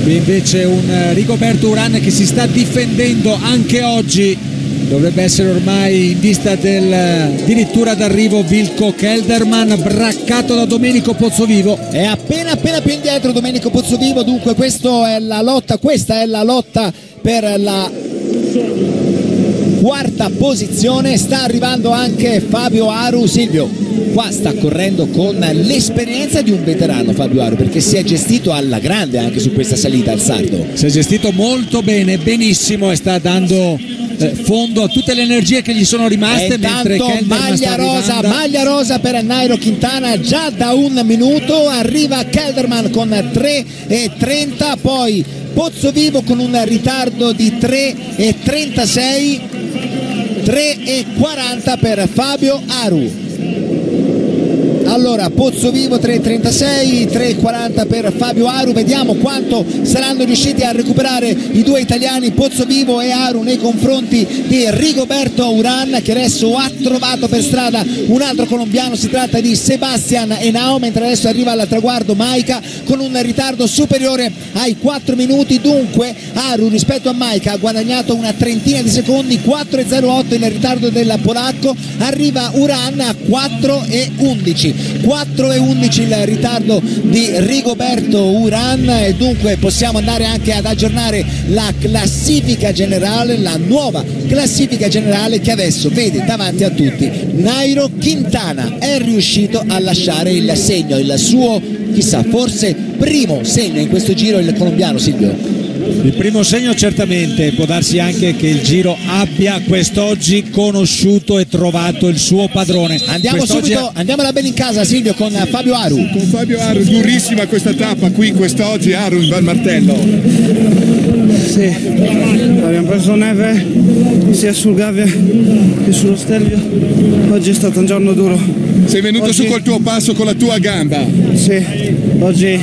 B: Qui invece un Rigoberto Urán che si sta difendendo anche oggi. Dovrebbe essere ormai in vista del addirittura d'arrivo Vilko Kelderman, braccato da Domenico Pozzovivo.
A: È appena più indietro Domenico Pozzovivo, dunque questa è la lotta per la quarta posizione. Sta arrivando anche Fabio Aru. Silvio, qua sta correndo con l'esperienza di un veterano Fabio Aru, perché si è gestito alla grande anche su questa salita al sardo.
B: Si è gestito molto bene, benissimo, e sta dando fondo a tutte le energie che gli sono rimaste. Mentre
A: maglia rosa per Nairo Quintana già da un minuto. Arriva Kelderman con 3,30, poi Pozzovivo con un ritardo di 3,36, 3,40 per Fabio Aru. Allora Pozzovivo 3,36, 3,40 per Fabio Aru. Vediamo quanto saranno riusciti a recuperare i due italiani Pozzovivo e Aru nei confronti di Rigoberto Urán, che adesso ha trovato per strada un altro colombiano. Si tratta di Sebastian Henao, mentre adesso arriva al traguardo Maika con un ritardo superiore ai 4 minuti. Dunque Aru rispetto a Maika ha guadagnato una trentina di secondi, 4,08 il ritardo del polacco. Arriva Urán a 4,11, 4,11 il ritardo di Rigoberto Urán, e dunque possiamo andare anche ad aggiornare la classifica generale, la nuova classifica generale, che adesso vede davanti a tutti Nairo Quintana. È riuscito a lasciare il segno, il suo, chissà, forse primo segno in questo giro, il colombiano. Silvio?
B: Il primo segno certamente, può darsi anche che il Giro abbia quest'oggi conosciuto e trovato il suo padrone.
A: Andiamola bene in casa, Silvio, con Fabio Aru.
E: Con Fabio Aru, durissima questa tappa qui quest'oggi. Aru in Val Martello.
F: Sì, abbiamo preso neve sia sul Gavia che sullo Stelvio. Oggi è stato un giorno duro.
E: Sei venuto su col tuo passo, con la tua gamba.
F: Sì, oggi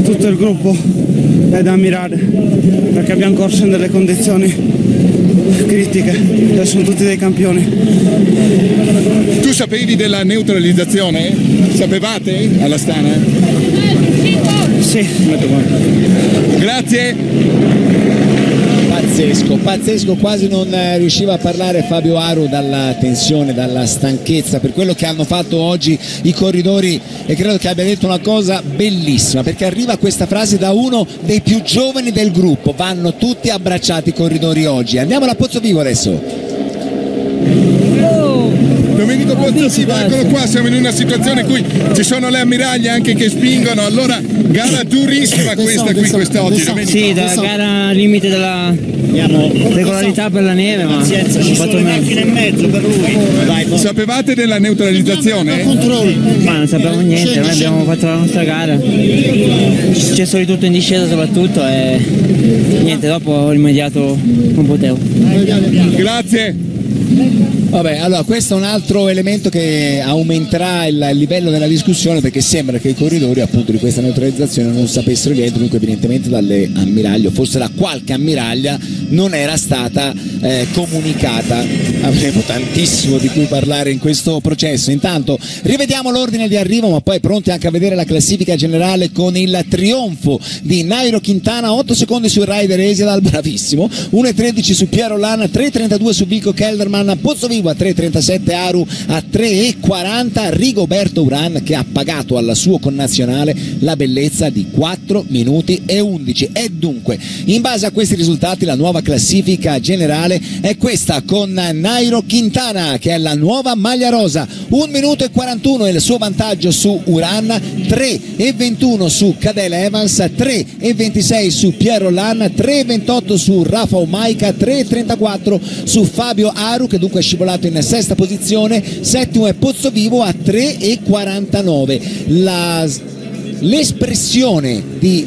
F: tutto il gruppo è da ammirare, perché abbiamo corso in delle condizioni critiche e sono tutti dei campioni.
E: Tu sapevi della neutralizzazione? Sapevate alla Stana?
F: Sì.
E: Grazie.
A: Pazzesco, quasi non riusciva a parlare Fabio Aru dalla tensione, dalla stanchezza, per quello che hanno fatto oggi i corridori, e credo che abbia detto una cosa bellissima, perché arriva questa frase da uno dei più giovani del gruppo: vanno tutti abbracciati i corridori oggi. Andiamo alla Pozzovivo adesso.
E: Domenico Pozzovivo, eccolo qua, siamo in una situazione in cui ci sono le ammiraglie anche che spingono. Allora, gara durissima questa qui quest'oggi.
F: Sì, da gara limite della regolarità per la neve, ma ho fatto
G: macchina in mezzo per lui.
E: Sapevate della neutralizzazione?
F: Ma non sapevamo niente, noi abbiamo fatto la nostra gara, è successo di tutto in discesa soprattutto, e niente, dopo ho rimediato, non potevo.
E: Grazie.
A: Vabbè, allora questo è un altro elemento che aumenterà il livello della discussione, perché sembra che i corridori appunto di questa neutralizzazione non sapessero niente. Comunque evidentemente dalle ammiraglie, o forse da qualche ammiraglia, non era stata comunicata. Avremo tantissimo di cui parlare in questo processo. Intanto rivediamo l'ordine di arrivo, ma poi pronti anche a vedere la classifica generale con il trionfo di Nairo Quintana, 8 secondi su Ryder Hesjedal, bravissimo, 1,13 su Pierre Rolland, 3,32 su Vilko Kelderman, Pozzovivo Pozzovivo a 3,37, Aru a 3,40, Rigoberto Urán che ha pagato alla sua connazionale la bellezza di 4 minuti e 11. E dunque, in base a questi risultati, la nuova classifica generale è questa, con Nairo Quintana che è la nuova maglia rosa, 1 minuto e 41 è il suo vantaggio su Urán, 3,21 su Cadel Evans, 3,26 su Pierre Rolland, 3,28 su Rafa Omaica, 3,34 su Fabio Aru che dunque è scivolato in sesta posizione, settimo è Pozzovivo a 3,49. L'espressione di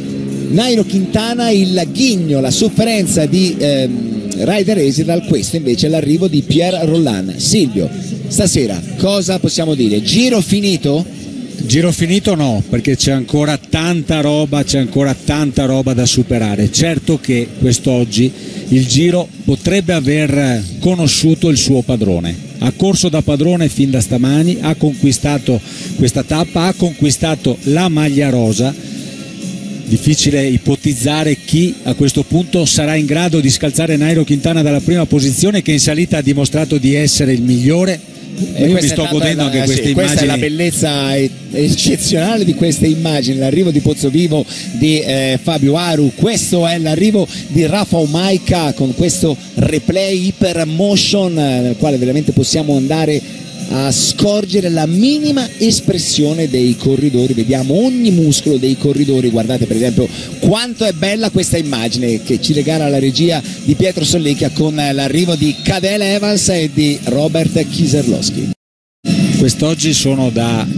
A: Nairo Quintana, il ghigno, la sofferenza di Ryder Haseldal, questo invece è l'arrivo di Pierre Rolland. Silvio, stasera cosa possiamo dire? Giro finito?
B: Giro finito no, perché c'è ancora tanta roba da superare. Certo che quest'oggi il Giro potrebbe aver conosciuto il suo padrone, ha corso da padrone fin da stamani, ha conquistato questa tappa, ha conquistato la maglia rosa. Difficile ipotizzare chi a questo punto sarà in grado di scalzare Nairo Quintana dalla prima posizione, che in salita ha dimostrato di essere il migliore. Io mi sto godendo anche queste immagini.
A: Questa è la bellezza eccezionale di queste immagini, l'arrivo di Pozzovivo di Fabio Aru, questo è l'arrivo di Rafa Omaica con questo replay hyper motion nel quale veramente possiamo andare a scorgere la minima espressione dei corridori, vediamo ogni muscolo dei corridori. Guardate per esempio quanto è bella questa immagine che ci regala la regia di Pietro Sollecchia con l'arrivo di Cadel Evans e di Robert Kieserlowski.
B: Quest'oggi sono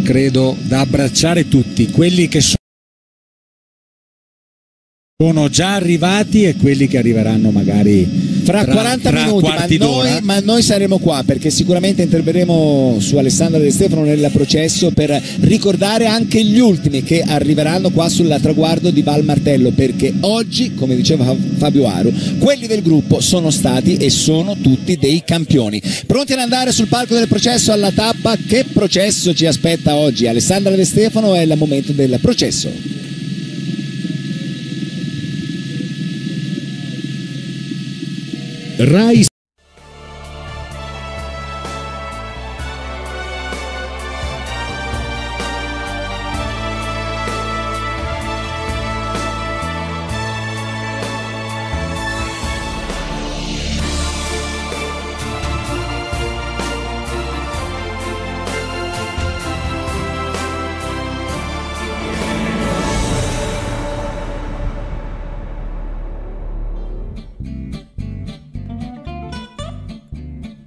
B: credo da abbracciare tutti, quelli che sono già arrivati e quelli che arriveranno magari
A: fra 40 minuti, ma noi saremo qua perché sicuramente interverremo su Alessandro De Stefano nel processo per ricordare anche gli ultimi che arriveranno qua sul traguardo di Val Martello, perché oggi, come diceva Fabio Aru, quelli del gruppo sono stati e sono tutti dei campioni. Pronti ad andare sul palco del processo alla tappa? Che processo ci aspetta oggi? Alessandro De Stefano, è il momento del processo.
H: Rai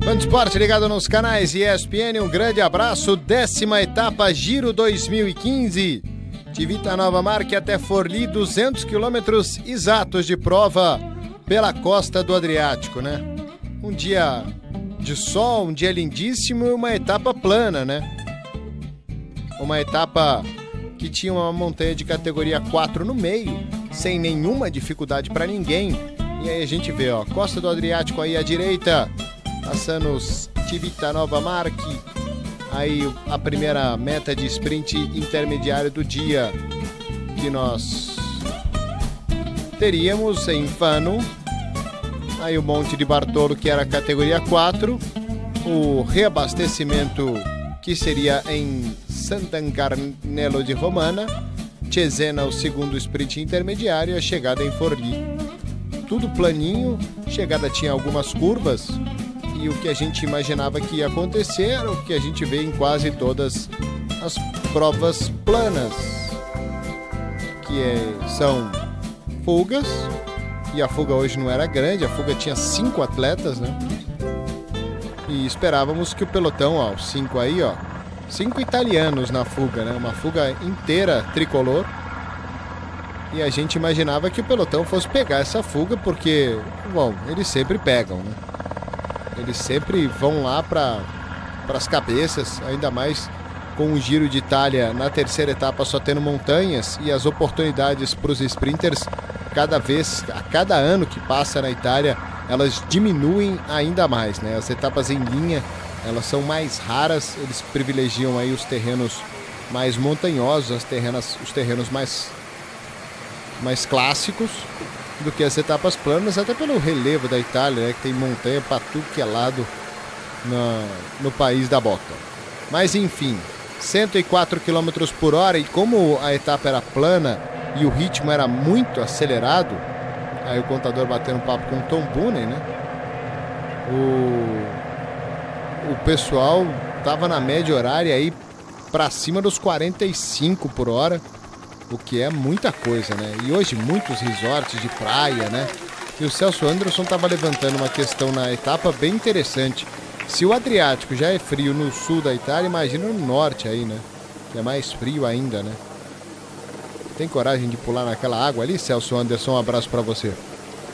I: Band Sport ligado nos canais ESPN, um grande abraço. 10ª etapa Giro 2015 de Vita Nova Marche até Forlì, 200 quilômetros exatos de prova pela costa do Adriático, né? Um dia de sol, um dia lindíssimo e uma etapa plana, né? Uma etapa que tinha uma montanha de categoria 4 no meio, sem nenhuma dificuldade para ninguém. E aí a gente vê, ó, costa do Adriático aí à direita, passando Vita Nova Marche, aí a primeira meta de sprint intermediário do dia que nós teríamos em Fano, aí o Monte de Bartolo que era categoria 4, o reabastecimento que seria em Sant'Ancarnello de Romana, Cesena o segundo sprint intermediário e a chegada em Forlì. Tudo planinho, chegada tinha algumas curvas, e o que a gente imaginava que ia acontecer era o que a gente vê em quase todas as provas planas, que são fugas, e a fuga hoje não era grande, a fuga tinha 5 atletas, né? E esperávamos que o pelotão, ó, 5 aí, ó, 5 italianos na fuga, né? Uma fuga inteira tricolor. E a gente imaginava que o pelotão fosse pegar essa fuga, porque, bom, eles sempre pegam, né? Eles sempre vão lá para as cabeças, ainda mais com o Giro de Itália na terceira etapa só tendo montanhas, e as oportunidades para os sprinters a cada ano que passa na Itália, elas diminuem ainda mais, né? As etapas em linha, elas são mais raras, eles privilegiam aí os terrenos mais montanhosos, os terrenos mais clássicos do que as etapas planas, até pelo relevo da Itália, né, que tem montanha para tudo que é lado. no país da Boca. Mas enfim, 104 km por hora, e como a etapa era plana e o ritmo era muito acelerado, aí o contador batendo um papo com o Tom Boonen, né? O pessoal tava na média horária aí para cima dos 45 por hora, o que é muita coisa, né? E hoje muitos resorts de praia, né? E o Celso Anderson estava levantando uma questão na etapa bem interessante. Se o Adriático já é frio no sul da Itália, imagina no norte aí, né? Que é mais frio ainda, né? Tem coragem de pular naquela água ali, Celso Anderson? Um abraço para você.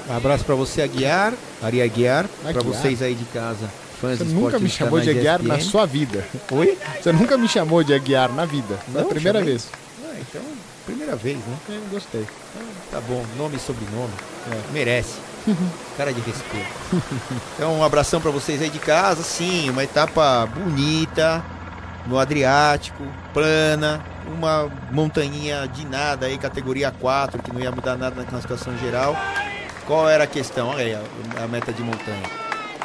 H: Um abraço para você, Aguiar, Ari Aguiar, para vocês aí de casa.
I: Você nunca me chamou de Aguiar na sua vida.
H: Oi?
I: Você nunca me chamou de Aguiar na vida. Não, primeira vez.
H: Então, primeira vez, né?
I: Gostei.
H: Tá bom, nome e sobrenome. Merece. Cara de respeito. Então, um abração para vocês aí de casa. Sim, uma etapa bonita no Adriático, plana, uma montanha de nada aí, categoria 4, que não ia mudar nada na classificação geral. Qual era a questão? Olha aí a meta de montanha.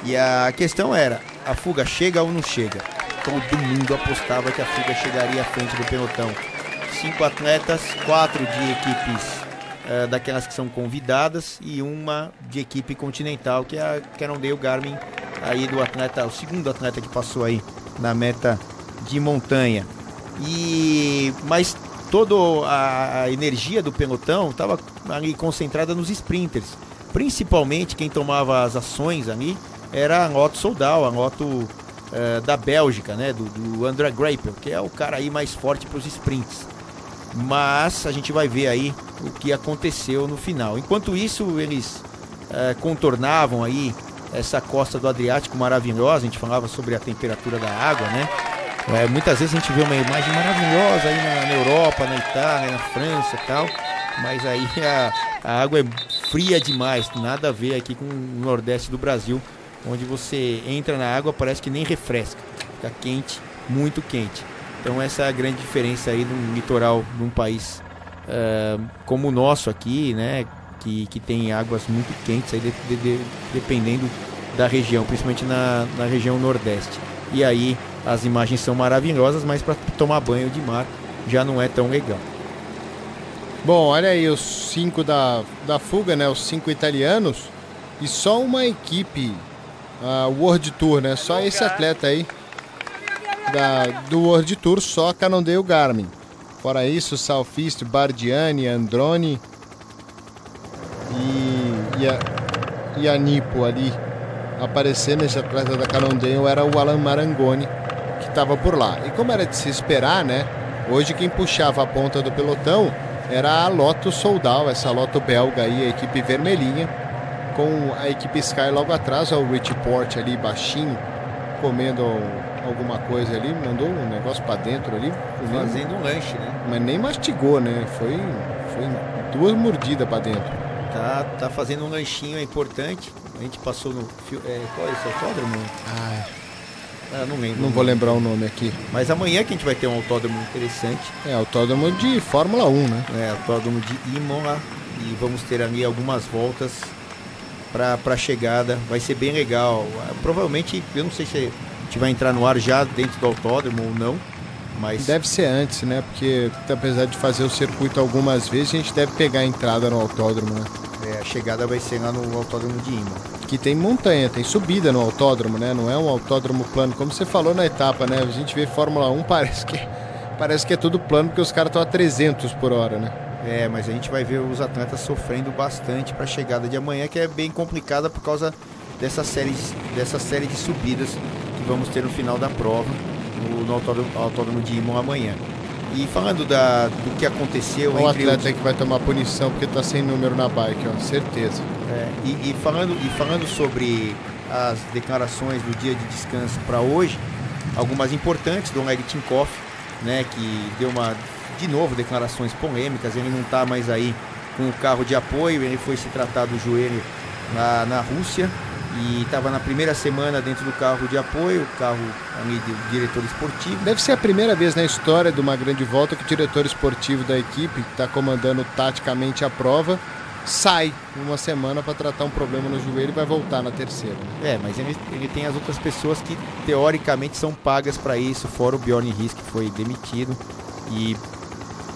H: E a questão era, a fuga chega ou não chega? Todo mundo apostava que a fuga chegaria à frente do pelotão. 5 atletas, 4 de equipes daquelas que são convidadas e uma de equipe continental, que é a Cannondale Garmin, aí do atleta, o segundo atleta que passou aí na meta de montanha. Mas toda a energia do pelotão estava ali concentrada nos sprinters. Principalmente quem tomava as ações ali era a Lotto Soudal, a Lotto da Bélgica, né, do André Greipel, que é o cara aí mais forte para os sprints. Mas a gente vai ver aí o que aconteceu no final. Enquanto isso, eles contornavam aí essa costa do Adriático maravilhosa. A gente falava sobre a temperatura da água, né? Muitas vezes a gente vê uma imagem maravilhosa aí na Europa, na Itália, na França e tal, mas aí a água é fria demais, nada a ver aqui com o Nordeste do Brasil, onde você entra na água, parece que nem refresca, fica quente, muito quente. Então essa é a grande diferença aí no litoral de um país como o nosso aqui, né, que tem águas muito quentes, aí dependendo da região, principalmente na região Nordeste. E aí as imagens são maravilhosas, mas para tomar banho de mar já não é tão legal.
I: Bom, olha aí os 5 da fuga, né? Os 5 italianos e só uma equipe World Tour, né? Só esse atleta aí do World Tour, só Cannondale Garmin. Fora isso, Southeast, Bardiani, Androni e a Nipo ali aparecendo. Esse atleta da Cannondale era o Alan Marangoni, que estava por lá. E como era de se esperar, né? Hoje quem puxava a ponta do pelotão era a Lotto Soudal, essa Lotto belga aí, a equipe vermelhinha, com a equipe Sky logo atrás, o Rich Port ali baixinho, comendo alguma coisa ali, mandou um negócio pra dentro ali.
H: Fazendo um lanche, né?
I: Mas nem mastigou, né? Foi 2 mordidas pra dentro.
H: Tá fazendo um lanchinho, é importante. A gente passou no... qual é esse autódromo? Não lembro.
I: Não vou lembrar o nome aqui.
H: Mas amanhã que a gente vai ter um autódromo interessante.
I: Autódromo de Fórmula 1, né?
H: Autódromo de Imola. E vamos ter ali algumas voltas para chegada. Vai ser bem legal. Provavelmente, eu não sei se a gente vai entrar no ar já dentro do autódromo ou não. Mas
I: deve ser antes, né? Porque apesar de fazer o circuito algumas vezes, a gente deve pegar a entrada no autódromo, né?
H: A chegada vai ser lá no autódromo de Imola.
I: Que tem montanha, tem subida no autódromo, né? Não é um autódromo plano, como você falou na etapa, né? A gente vê Fórmula 1, parece que é tudo plano, porque os caras estão a 300 por hora, né?
H: Mas a gente vai ver os atletas sofrendo bastante para a chegada de amanhã, que é bem complicada por causa dessa série de subidas que vamos ter no final da prova no autódromo de Imola amanhã. E falando do que aconteceu...
I: O atleta que vai tomar punição porque está sem número na bike, ó, certeza.
H: E falando sobre as declarações do dia de descanso para hoje, algumas importantes do Oleg Tinkoff, né, que deu de novo declarações polêmicas. Ele não está mais aí com o carro de apoio, ele foi se tratar do joelho na Rússia e estava na primeira semana dentro do carro de apoio, o carro ali do diretor esportivo.
I: Deve ser a primeira vez na história de uma grande volta que o diretor esportivo da equipe, que está comandando taticamente a prova, sai uma semana para tratar um problema no joelho e vai voltar na terceira.
H: Mas ele tem as outras pessoas que teoricamente são pagas para isso, fora o Bjorn Riis, que foi demitido, e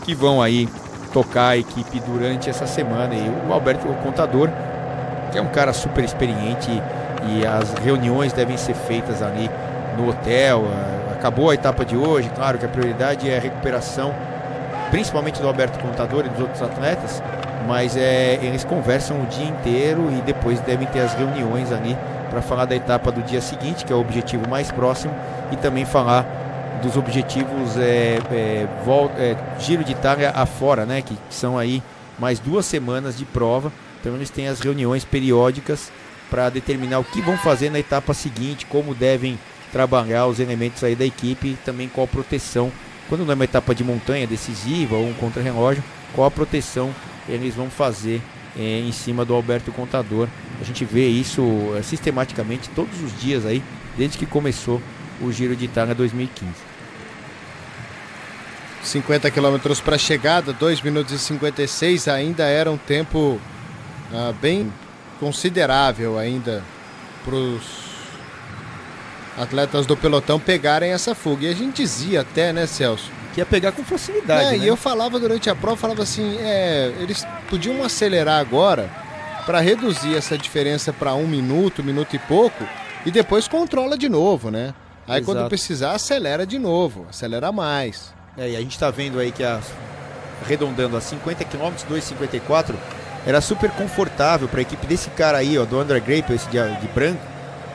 H: que vão aí tocar a equipe durante essa semana. E o Alberto, o contador, que é um cara super experiente, e as reuniões devem ser feitas ali no hotel. Acabou a etapa de hoje, claro que a prioridade é a recuperação, principalmente do Alberto Contador e dos outros atletas, mas eles conversam o dia inteiro e depois devem ter as reuniões ali para falar da etapa do dia seguinte, que é o objetivo mais próximo, e também falar dos objetivos Giro de Itália afora, né, que são aí mais 2 semanas de prova. Então eles têm as reuniões periódicas para determinar o que vão fazer na etapa seguinte, como devem trabalhar os elementos aí da equipe, e também qual proteção, quando não é uma etapa de montanha decisiva ou um contra-relógio, qual a proteção eles vão fazer em cima do Alberto Contador. A gente vê isso sistematicamente todos os dias aí, desde que começou o Giro de Itália 2015.
I: 50 quilômetros para a chegada, 2 minutos e 56, ainda era um tempo bem considerável ainda para os atletas do pelotão pegarem essa fuga. E a gente dizia até, né, Celso,
H: que ia pegar com facilidade, né?
I: E eu falava durante a prova, falava assim, eles podiam acelerar agora para reduzir essa diferença para 1 minuto, 1 minuto e pouco, e depois controla de novo, né? Aí
H: Exato.
I: Quando precisar, acelera de novo, acelera mais.
H: E a gente está vendo aí que arredondando a 50 km, 2,54, era super confortável para a equipe desse cara aí, ó, do André Greipel, esse de branco,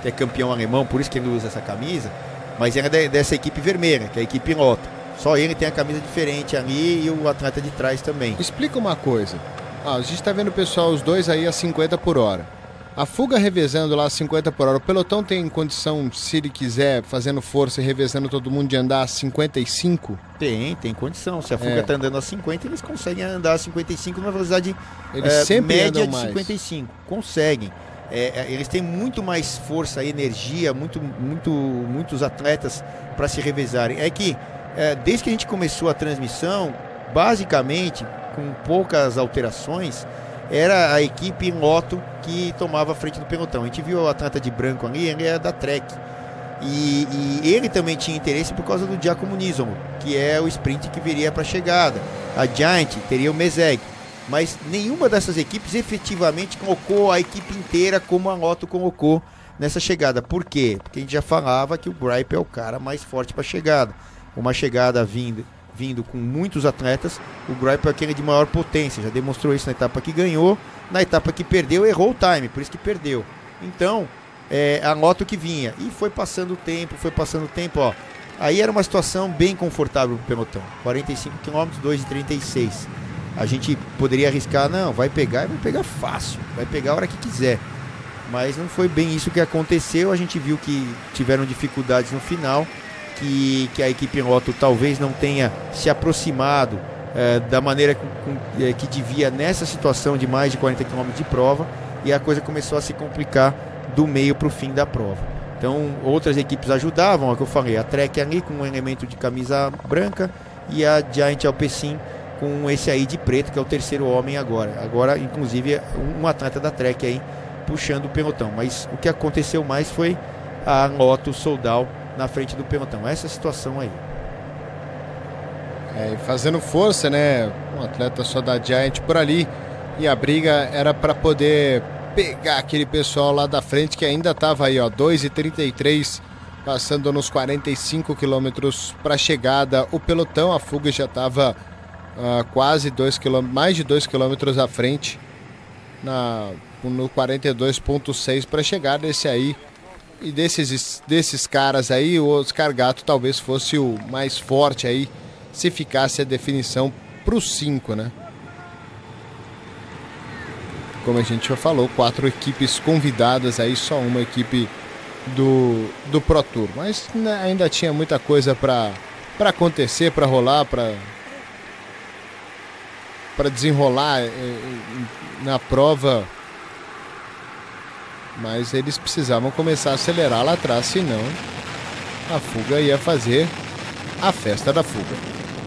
H: que é campeão alemão, por isso que ele usa essa camisa, mas era dessa equipe vermelha, que é a equipe Lotto. Só ele tem a camisa diferente ali e o atleta de trás também.
I: Explica uma coisa. A gente está vendo o pessoal, os dois aí a 50 por hora. A fuga revezando lá a 50 por hora. O pelotão tem condição, se ele quiser, fazendo força e revezando todo mundo, de andar a 55?
H: Tem condição. Se a fuga está andando a 50, eles conseguem andar a 55 numa velocidade
I: média
H: de 55. Conseguem. Eles têm muito mais força e energia, muitos atletas para se revezarem. É que desde que a gente começou a transmissão, basicamente, com poucas alterações, era a equipe Lotto que tomava a frente do pelotão. A gente viu o atleta de branco ali, ele é da Trek. E ele também tinha interesse por causa do Giacomo Nisolo, que é o sprint que viria para a chegada. A Giant teria o Mezeg. Mas nenhuma dessas equipes efetivamente colocou a equipe inteira como a Lotto colocou nessa chegada. Por quê? Porque a gente já falava que o Greipel é o cara mais forte para a chegada. Uma chegada vindo com muitos atletas, o Greipel é aquele de maior potência, já demonstrou isso na etapa que ganhou, na etapa que perdeu, errou o time, por isso que perdeu. Então, a Lotto que vinha, e foi passando o tempo, ó. Aí era uma situação bem confortável pro pelotão, 45 km, 2,36. A gente poderia arriscar, não, vai pegar fácil, vai pegar a hora que quiser. Mas não foi bem isso que aconteceu, a gente viu que tiveram dificuldades no final, que a equipe Lotto talvez não tenha se aproximado da maneira que devia nessa situação de mais de 40 km de prova, e a coisa começou a se complicar do meio para o fim da prova. Então outras equipes ajudavam, é o que eu falei, a Trek ali com um elemento de camisa branca e a Giant Alpecin com esse aí de preto, que é o terceiro homem agora inclusive um atleta da Trek aí puxando o pelotão, mas o que aconteceu mais foi a Lotto Soldal na frente do pelotão, essa situação aí.
I: Fazendo força, né? Um atleta só da Giant por ali, e a briga era para poder pegar aquele pessoal lá da frente que ainda estava aí, ó, 2,33, passando nos 45 quilômetros para a chegada. O pelotão, a fuga já estava quase 2 km, mais de 2 quilômetros à frente, no 42,6 para chegar desse aí. E desses caras aí, o Oscar Gatto talvez fosse o mais forte aí, se ficasse a definição para os 5, né? Como a gente já falou, 4 equipes convidadas aí, só uma equipe do Pro Tour. Mas né, ainda tinha muita coisa para acontecer, para rolar, para desenrolar na prova. Mas eles precisavam começar a acelerar lá atrás, senão a fuga ia fazer a festa da fuga.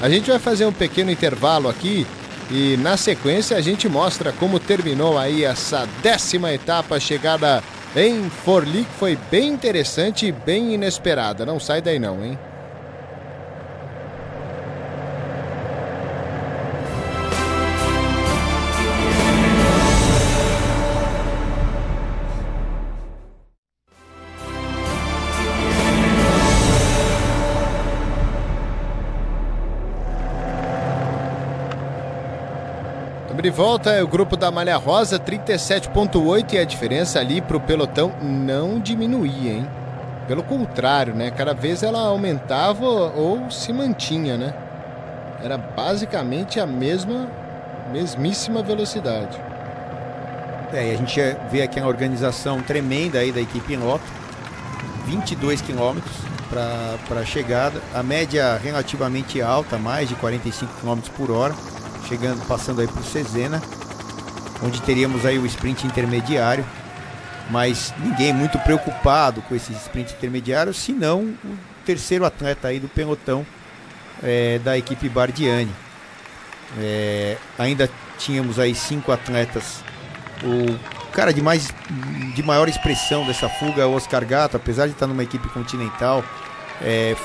I: A gente vai fazer um pequeno intervalo aqui E na sequência a gente mostra como terminou aí essa 10ª etapa, chegada em Forli, que foi bem interessante e bem inesperada. Não sai daí não, hein? De volta é o grupo da Malha Rosa, 37,8, e a diferença ali para o pelotão não diminuía, hein? Pelo contrário, né? Cada vez ela aumentava ou se mantinha, né? Era basicamente a mesmíssima velocidade.
H: E a gente vê aqui uma organização tremenda aí da equipe em loco, 22 quilômetros para a chegada, a média relativamente alta, mais de 45 km por hora. Passando aí por Cesena, onde teríamos aí o sprint intermediário, mas ninguém muito preocupado com esse sprint intermediário, senão o terceiro atleta aí do pelotão da equipe Bardiani. Ainda tínhamos aí 5 atletas. O cara de maior expressão dessa fuga é o Oscar Gato, apesar de estar numa equipe continental,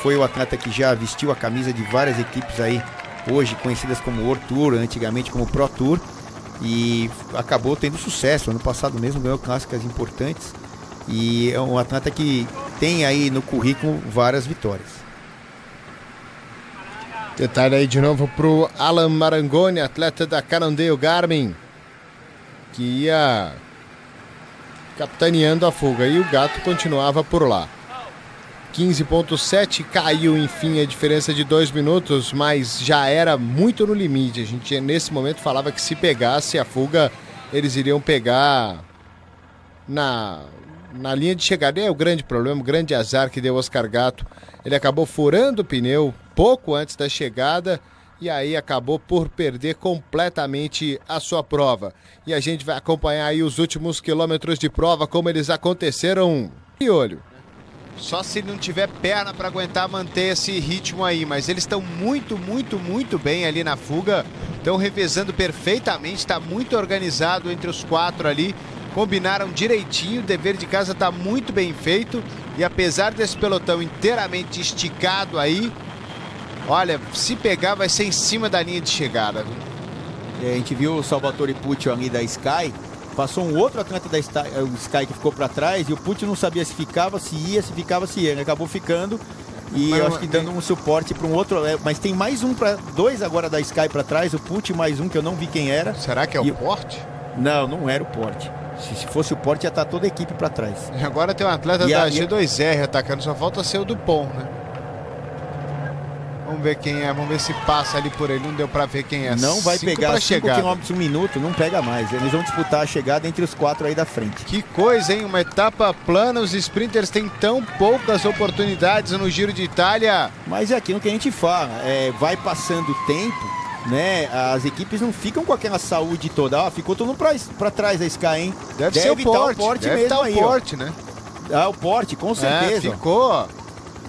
H: foi o atleta que já vestiu a camisa de várias equipes aí, hoje conhecidas como World Tour, antigamente como Pro Tour, e acabou tendo sucesso. Ano passado mesmo ganhou clássicas importantes e é um atleta que tem aí no currículo várias vitórias.
I: Detalhe aí de novo pro Alan Marangoni, atleta da Cannondale Garmin, que ia capitaneando a fuga, e o Gato continuava por lá. 15,7, caiu enfim a diferença de 2 minutos, mas já era muito no limite. A gente nesse momento falava que se pegasse a fuga, eles iriam pegar na linha de chegada. É o grande problema, o grande azar que deu Oscar Gato. Ele acabou furando o pneu pouco antes da chegada e aí acabou por perder completamente a sua prova. E a gente vai acompanhar aí os últimos quilômetros de prova, como eles aconteceram. E olho.
J: Só se não tiver perna para aguentar manter esse ritmo aí, mas eles estão muito bem ali na fuga, estão revezando perfeitamente, está muito organizado entre os 4 ali, combinaram direitinho, o dever de casa está muito bem feito, e apesar desse pelotão inteiramente esticado aí, olha, se pegar vai ser em cima da linha de chegada.
H: A gente viu o Salvatore Puccio ali da Sky. Passou um outro atleta da Sky que ficou para trás e o Puccio não sabia se ficava, se ia, se ficava, se ia. Ele acabou ficando e eu acho que dando um suporte para um outro. Mas tem mais dois agora da Sky para trás, o Puccio mais um que eu não vi quem era.
J: Será que é o Porte?
H: Não, não era o Porte. Se fosse o Porte ia estar toda a equipe para trás.
J: E agora tem um atleta da G2R atacando, só falta ser o Dupont, né? Vamos ver quem é, vamos ver se passa ali por ele, não deu pra ver quem é.
H: Não vai pegar 5 km um minuto, não pega mais. Eles vão disputar a chegada entre os 4 aí da frente.
J: Que coisa, hein? Uma etapa plana, os sprinters têm tão poucas oportunidades no Giro de Itália.
H: Mas é aquilo que a gente fala, vai passando o tempo, né? As equipes não ficam com aquela saúde toda. Ficou todo mundo pra trás da Sky, hein?
J: Deve ser o Porte
H: mesmo
J: estar
H: aí,
J: o Porte, né?
H: O Porte, com certeza.
J: Ficou.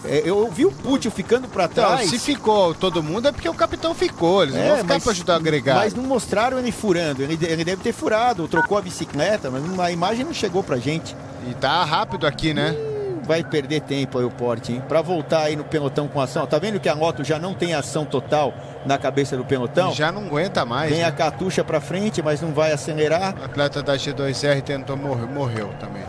H: Eu vi o Puccio ficando pra trás.
J: Então, se ficou todo mundo é porque o capitão ficou. Eles não vão ficar pra ajudar a agregar.
H: Mas não mostraram ele furando. Ele deve ter furado, trocou a bicicleta, mas a imagem não chegou pra gente.
J: E tá rápido aqui, né?
H: Vai perder tempo aí o Porte, hein? Pra voltar aí no pelotão com ação. Tá vendo que a moto já não tem ação total na cabeça do pelotão?
J: Já não aguenta mais.
H: Tem a catucha pra frente, mas não vai acelerar.
J: O atleta da G2R tentou morreu também.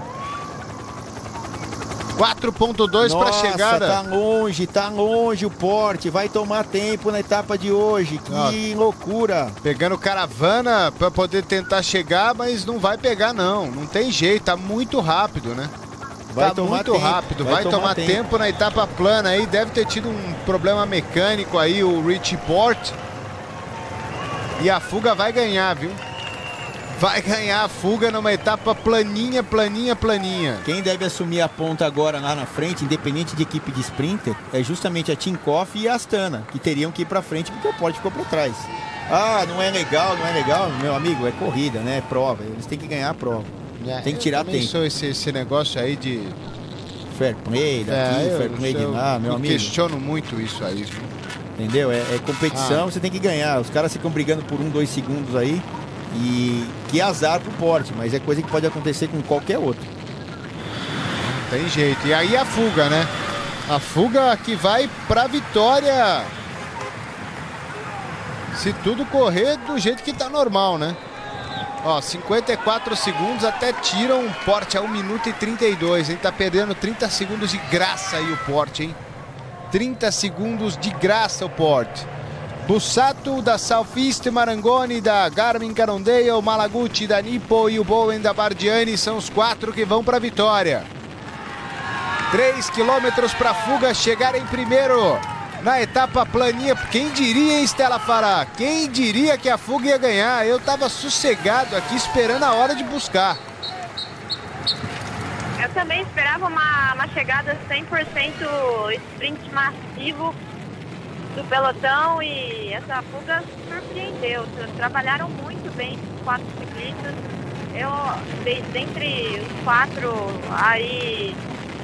J: 4,2 para chegada.
H: Tá longe o Porte. Vai tomar tempo na etapa de hoje. Que loucura.
J: Pegando caravana para poder tentar chegar, mas não vai pegar não. Não tem jeito, tá muito rápido, né? Vai tomar tempo na etapa plana aí. Deve ter tido um problema mecânico aí o Richie Porte. E a fuga vai ganhar, viu? Vai ganhar a fuga numa etapa planinha.
H: Quem deve assumir a ponta agora lá na frente, independente de equipe de sprinter, é justamente a Tinkoff e a Astana, que teriam que ir pra frente porque o Porte ficou pra trás. Não é legal, meu amigo, é corrida, né? É prova, eles têm que ganhar a prova. Tem que tirar tempo.
J: Pensou esse negócio aí de
H: fair play daqui, fair play de lá, meu amigo.
J: Questiono muito isso aí.
H: Entendeu? É competição, você tem que ganhar. Os caras ficam brigando por 1, 2 segundos aí. E que azar pro Porte, mas é coisa que pode acontecer com qualquer outro.
J: Tem jeito. E aí a fuga, né? A fuga que vai pra vitória. Se tudo correr do jeito que tá normal, né? Ó, 54 segundos, até tiram o Porte a 1 minuto e 32, hein? Tá perdendo 30 segundos de graça aí o Porte, hein? 30 segundos de graça o Porte. Bussato da Southeast, Marangoni da Garmin Carondeia, o Malaguti da Nippo e o Bowen da Bardiani são os 4 que vão para a vitória. 3 quilômetros para a fuga chegar em primeiro na etapa planinha. Quem diria, hein, Stella Farah? Quem diria que a fuga ia ganhar? Eu tava sossegado aqui esperando a hora de buscar.
K: Eu também esperava uma chegada 100% sprint massivo do pelotão e essa fuga surpreendeu. Trabalharam muito bem os 4 ciclistas. Dentre os 4 aí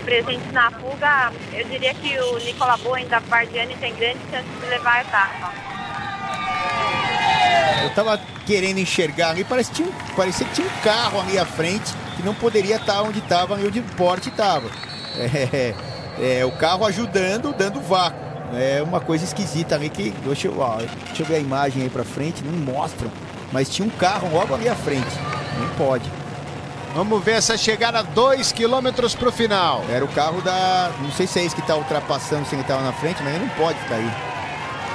K: presentes na fuga, eu diria que o Nicolas Bowen da Bardiani tem grande chance de levar a etapa.
H: Eu tava querendo enxergar ali, parecia que tinha um carro ali à frente que não poderia estar onde estava, onde o Porte estava. O carro ajudando, dando vácuo. É uma coisa esquisita ali que... Deixa eu ver a imagem aí pra frente, não mostram. Mas tinha um carro logo ali à frente. Não pode.
J: Vamos ver essa chegada, 2 quilômetros pro final.
H: Era o carro da... Não sei se é esse que tá ultrapassando, se ele tava na frente, mas ele não pode ficar aí.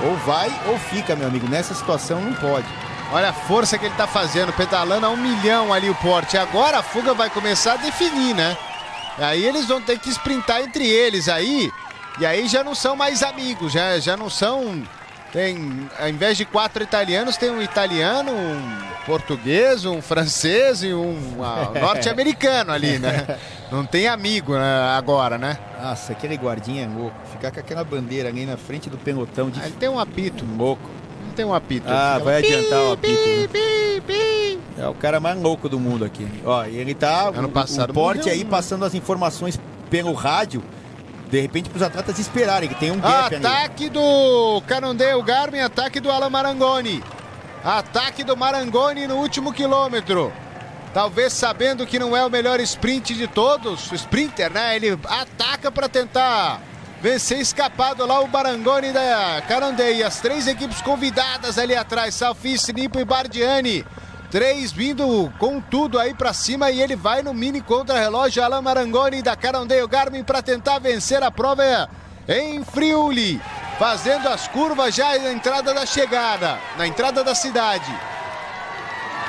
H: Ou vai ou fica, meu amigo. Nessa situação não pode.
J: Olha a força que ele tá fazendo, pedalando a 1 milhão ali o Porte. Agora a fuga vai começar a definir, né? Aí eles vão ter que sprintar entre eles aí. E aí já não são mais amigos, já não são... Tem, ao invés de 4 italianos, tem um italiano, um português, um francês e um norte-americano ali, né? Não tem amigo, né, agora, né?
H: Nossa, aquele guardinha é louco. Ficar com aquela bandeira ali na frente do pelotão de...
J: Ele tem um apito.
H: Louco.
J: Ele tem um apito.
H: Vai adiantar o apito. Né? É o cara mais louco do mundo aqui. Ó, ele tá...
J: Ano passado,
H: o Porte aí passando as informações pelo rádio. De repente, para os atletas esperarem, que tem um gap ali.
J: Ataque do Cannondale Garmin, ataque do Alan Marangoni. Ataque do Marangoni no último quilômetro. Talvez sabendo que não é o melhor sprint de todos, o sprinter, né? Ele ataca para tentar vencer escapado lá o Marangoni da Cannondale. As 3 equipes convidadas ali atrás, Southeast, Nippo e Bardiani. 3 vindo com tudo aí pra cima e ele vai no mini contra-relógio. Alan Marangoni da Cannondale Garmin para tentar vencer a prova em Friuli, fazendo as curvas já na entrada da chegada, na entrada da cidade.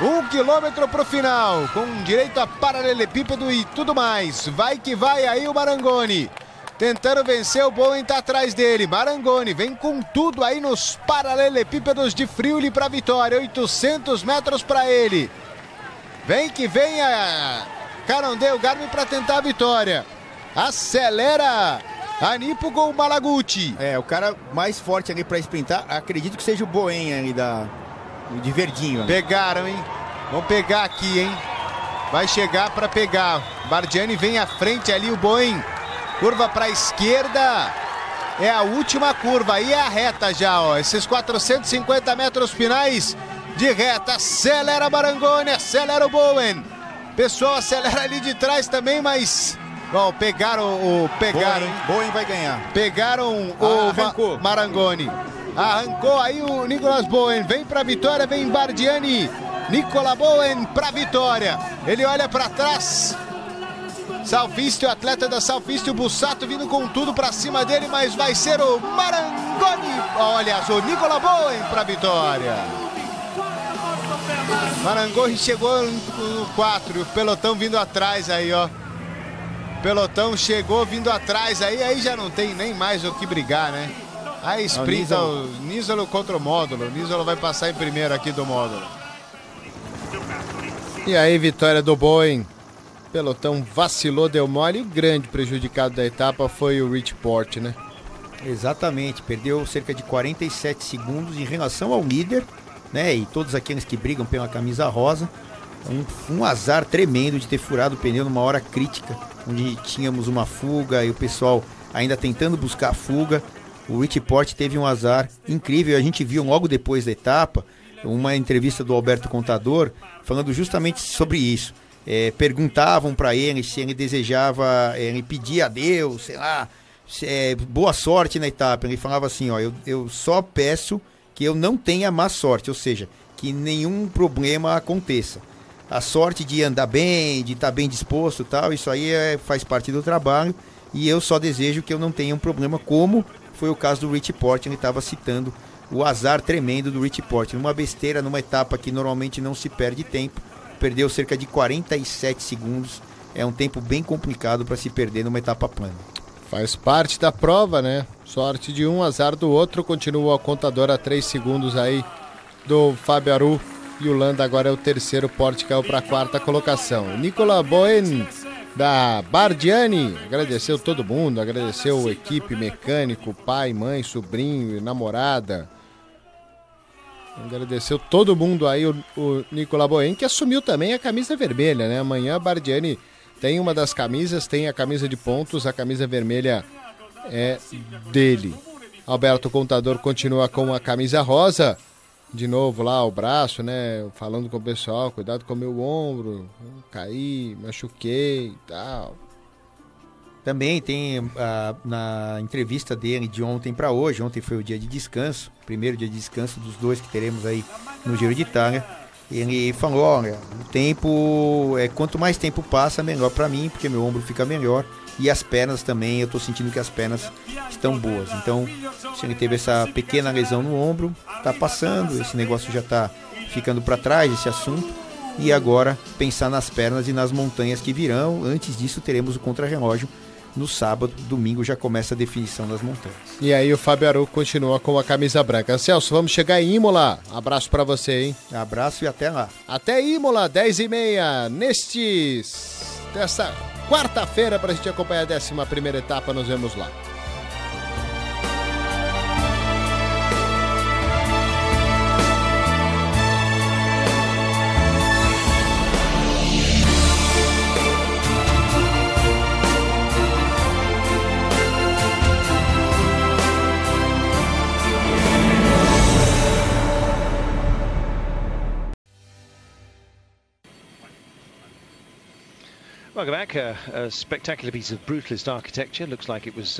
J: 1 quilômetro pro final, com direito a paralelepípedo e tudo mais. Vai que vai aí o Marangoni. Tentando vencer, o Bowen tá atrás dele. Marangoni vem com tudo aí nos paralelepípedos de Friuli para vitória. 800 metros para ele. Vem que vem a Cannondale Garmin para tentar a vitória. Acelera a Nippo com o Malaguti.
H: O cara mais forte ali para sprintar, acredito que seja o Bowen ali de verdinho. Ali.
J: Pegaram, hein? Vão pegar aqui, hein? Vai chegar para pegar. Bardiani vem à frente ali, o Bowen. Curva para a esquerda, é a última curva, aí é a reta já, ó. Esses 450 metros finais de reta. Acelera Marangoni, acelera o Bowen. Pessoal, acelera ali de trás também, mas... Bom, pegaram.
H: Bowen vai ganhar.
J: Pegaram o Marangoni. Arrancou aí o Nicolas Bowen. Vem para a vitória, vem Bardiani. Nicolas Bowen para a vitória. Ele olha para trás. Southeast, o atleta da Southeast, o Bussato vindo com tudo pra cima dele, mas vai ser o Marangoni. Olha, o Nicolas Bowen pra vitória. Marangoni chegou no 4 e o pelotão vindo atrás aí, ó. Pelotão chegou vindo atrás aí já não tem nem mais o que brigar, né? Aí sprinta o Nisolo contra o módulo. O Nisolo vai passar em primeiro aqui do módulo.
I: E aí, vitória do Bowen. Pelotão vacilou, deu mole, e o grande prejudicado da etapa foi o Rich Porte, né?
H: Exatamente, perdeu cerca de 47 segundos em relação ao líder, né? E todos aqueles que brigam pela camisa rosa. Um azar tremendo de ter furado o pneu numa hora crítica, onde tínhamos uma fuga e o pessoal ainda tentando buscar a fuga. O Richie Porte teve um azar incrível. A gente viu logo depois da etapa uma entrevista do Alberto Contador falando justamente sobre isso. Perguntavam para ele se ele desejava, ele pedia a Deus, sei lá, boa sorte na etapa. Ele falava assim, ó, eu só peço que eu não tenha má sorte, ou seja, que nenhum problema aconteça. A sorte de andar bem, de estar bem disposto e tal, isso aí faz parte do trabalho, e eu só desejo que eu não tenha um problema, como foi o caso do Richie Porte. Ele estava citando o azar tremendo do Richie Porte, numa besteira, numa etapa que normalmente não se perde tempo, perdeu cerca de 47 segundos, é um tempo bem complicado para se perder numa etapa plana.
I: Faz parte da prova, né? Sorte de um, azar do outro. Continua o contador a 3 segundos aí do Fábio Aru. E o Landa agora é o terceiro, Porte caiu para a quarta colocação. Nicola Boen, da Bardiani, agradeceu todo mundo, agradeceu a equipe, mecânico, pai, mãe, sobrinho, namorada. Agradeceu todo mundo aí, o Nicola Boen, que assumiu também a camisa vermelha, né? Amanhã a Bardiani tem uma das camisas, tem a camisa de pontos, a camisa vermelha é dele. Alberto Contador continua com a camisa rosa. De novo lá o braço, né? Falando com o pessoal, cuidado com o meu ombro, caí, machuquei e tal.
H: Também tem na entrevista dele de ontem para hoje, ontem foi o dia de descanso, primeiro dia de descanso dos dois que teremos aí no Giro de Itália. Ele falou, olha, o tempo, quanto mais tempo passa, melhor para mim, porque meu ombro fica melhor. E as pernas também, eu tô sentindo que as pernas estão boas. Então, se ele teve essa pequena lesão no ombro, tá passando, esse negócio já tá ficando para trás, esse assunto. E agora, pensar nas pernas e nas montanhas que virão. Antes disso, teremos o contrarrelógio no sábado. Domingo já começa a definição das montanhas.
I: E aí o Fábio Aru continua com a camisa branca. Celso, vamos chegar em Imola. Abraço para você, hein?
H: Abraço e até lá.
I: Até Imola, 10h30, dessa quarta-feira, para a gente acompanhar a 11ª etapa. Nos vemos lá.
L: Welcome back. A spectacular piece of brutalist architecture. Looks like it was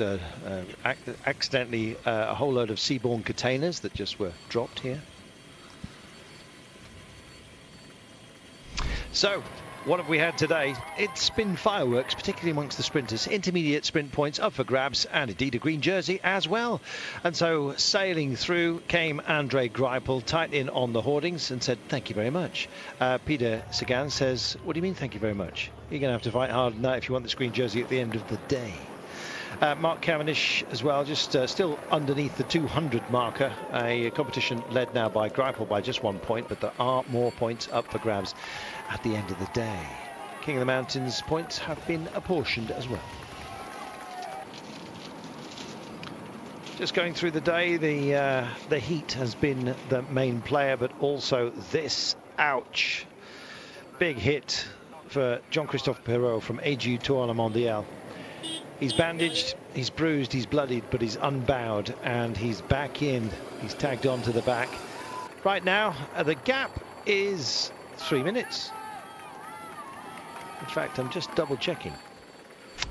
L: accidentally a whole load of seaborne containers that just were dropped here. So, what have we had today? It's been fireworks, particularly amongst the sprinters. Intermediate sprint points up for grabs, and indeed a green jersey as well. And so, sailing through came André Greipel, tight in on the hoardings, and said, thank you very much. Peter Sagan says, what do you mean, thank you very much? You're going to have to fight hard on that if you want this green jersey at the end of the day. Mark Cavendish as well, just still underneath the 200 marker. A competition led now by Greipel by just 1 point, but there are more points up for grabs at the end of the day. King of the Mountains points have been apportioned as well. Just going through the day, the heat has been the main player, but also this, ouch, big hit for Jean-Christophe Perrault from AG Tour La Mondiale. He's bandaged, he's bruised, he's bloodied, but he's unbowed, and he's back in. He's tagged on to the back. Right now, the gap is 3 minutes. In fact, I'm just double checking.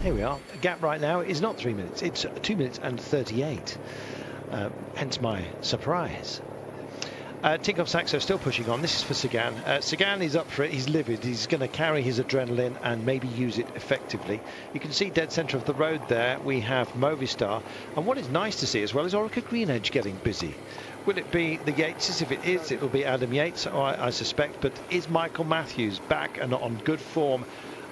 L: Here we are. The gap right now is not 3 minutes. It's 2 minutes and 38. Hence my surprise. Tinkoff Saxo still pushing on. This is for Sagan. Sagan is up for it. He's livid. He's going to carry his adrenaline and maybe use it effectively. You can see dead centre of the road there. We have Movistar. And what is nice to see as well is Orica Greenedge getting busy. Will it be the Yateses? If it is, it will be Adam Yates, I suspect. But is Michael Matthews back and on good form?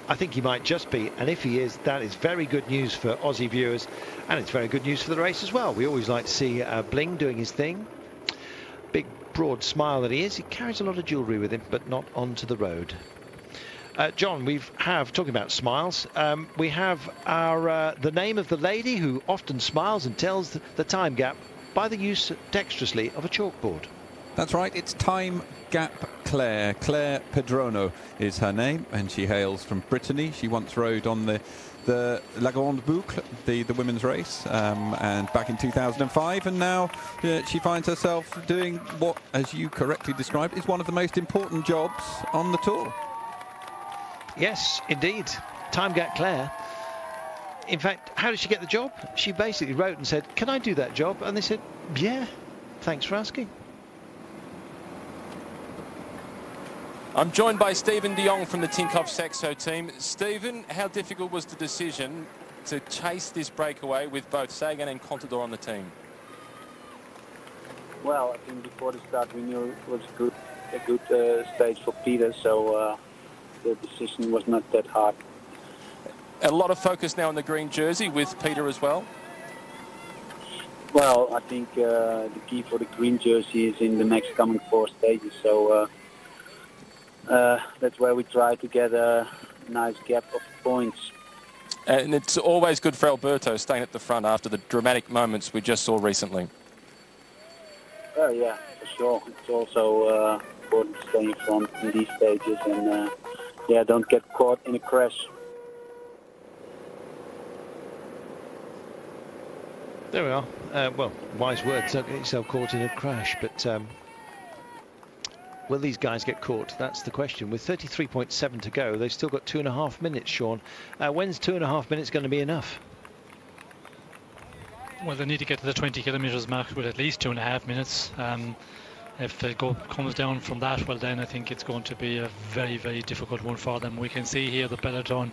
L: I think he might just be. And if he is, that is very good news for Aussie viewers. And it's very good news for the race as well. We always like to see Bling doing his thing. Big broad smile that he is. He carries a lot of jewellery with him, but not onto the road. John, talking about smiles, we have our the name of the lady who often smiles and tells the time gap by the use dexterously of a chalkboard.
M: That's right, it's Time Gap Claire. Claire Pedrono is her name, and she hails from Brittany. She once rode on the the La Grande Boucle, the women's race, and back in 2005, and now she finds herself doing what, as you correctly described, is one of the most important jobs on the tour.
L: Yes, indeed. Time Gap Claire. In fact, how did she get the job? She basically wrote and said, "Can I do that job?" And they said, "Yeah, thanks for asking."
N: I'm joined by Stephen de Jong from the Tinkoff Saxo team. Stephen, how difficult was the decision to chase this breakaway with both Sagan and Contador on the team?
O: Well, I think before the start we knew it was a good stage for Peter, so the decision was not that hard.
N: A lot of focus now on the green jersey with Peter as well.
O: Well, I think the key for the green jersey is in the next coming 4 stages, so that's where we try to get a nice gap of points.
N: And it's always good for Alberto staying at the front after the dramatic moments we just saw recently.
O: Oh yeah, for sure. It's also important to stay in front in these stages and yeah, don't get caught in a crash.
L: There we are. Well, wise words, don't get yourself caught in a crash, but will these guys get caught? That's the question. With 33.7 to go, they've still got 2.5 minutes, Sean. When's 2.5 minutes going to be enough?
P: Well, they need to get to the 20 kilometres mark with at least 2.5 minutes. If it comes down from that, well, then I think it's going to be a very, very difficult one for them. We can see here the peloton,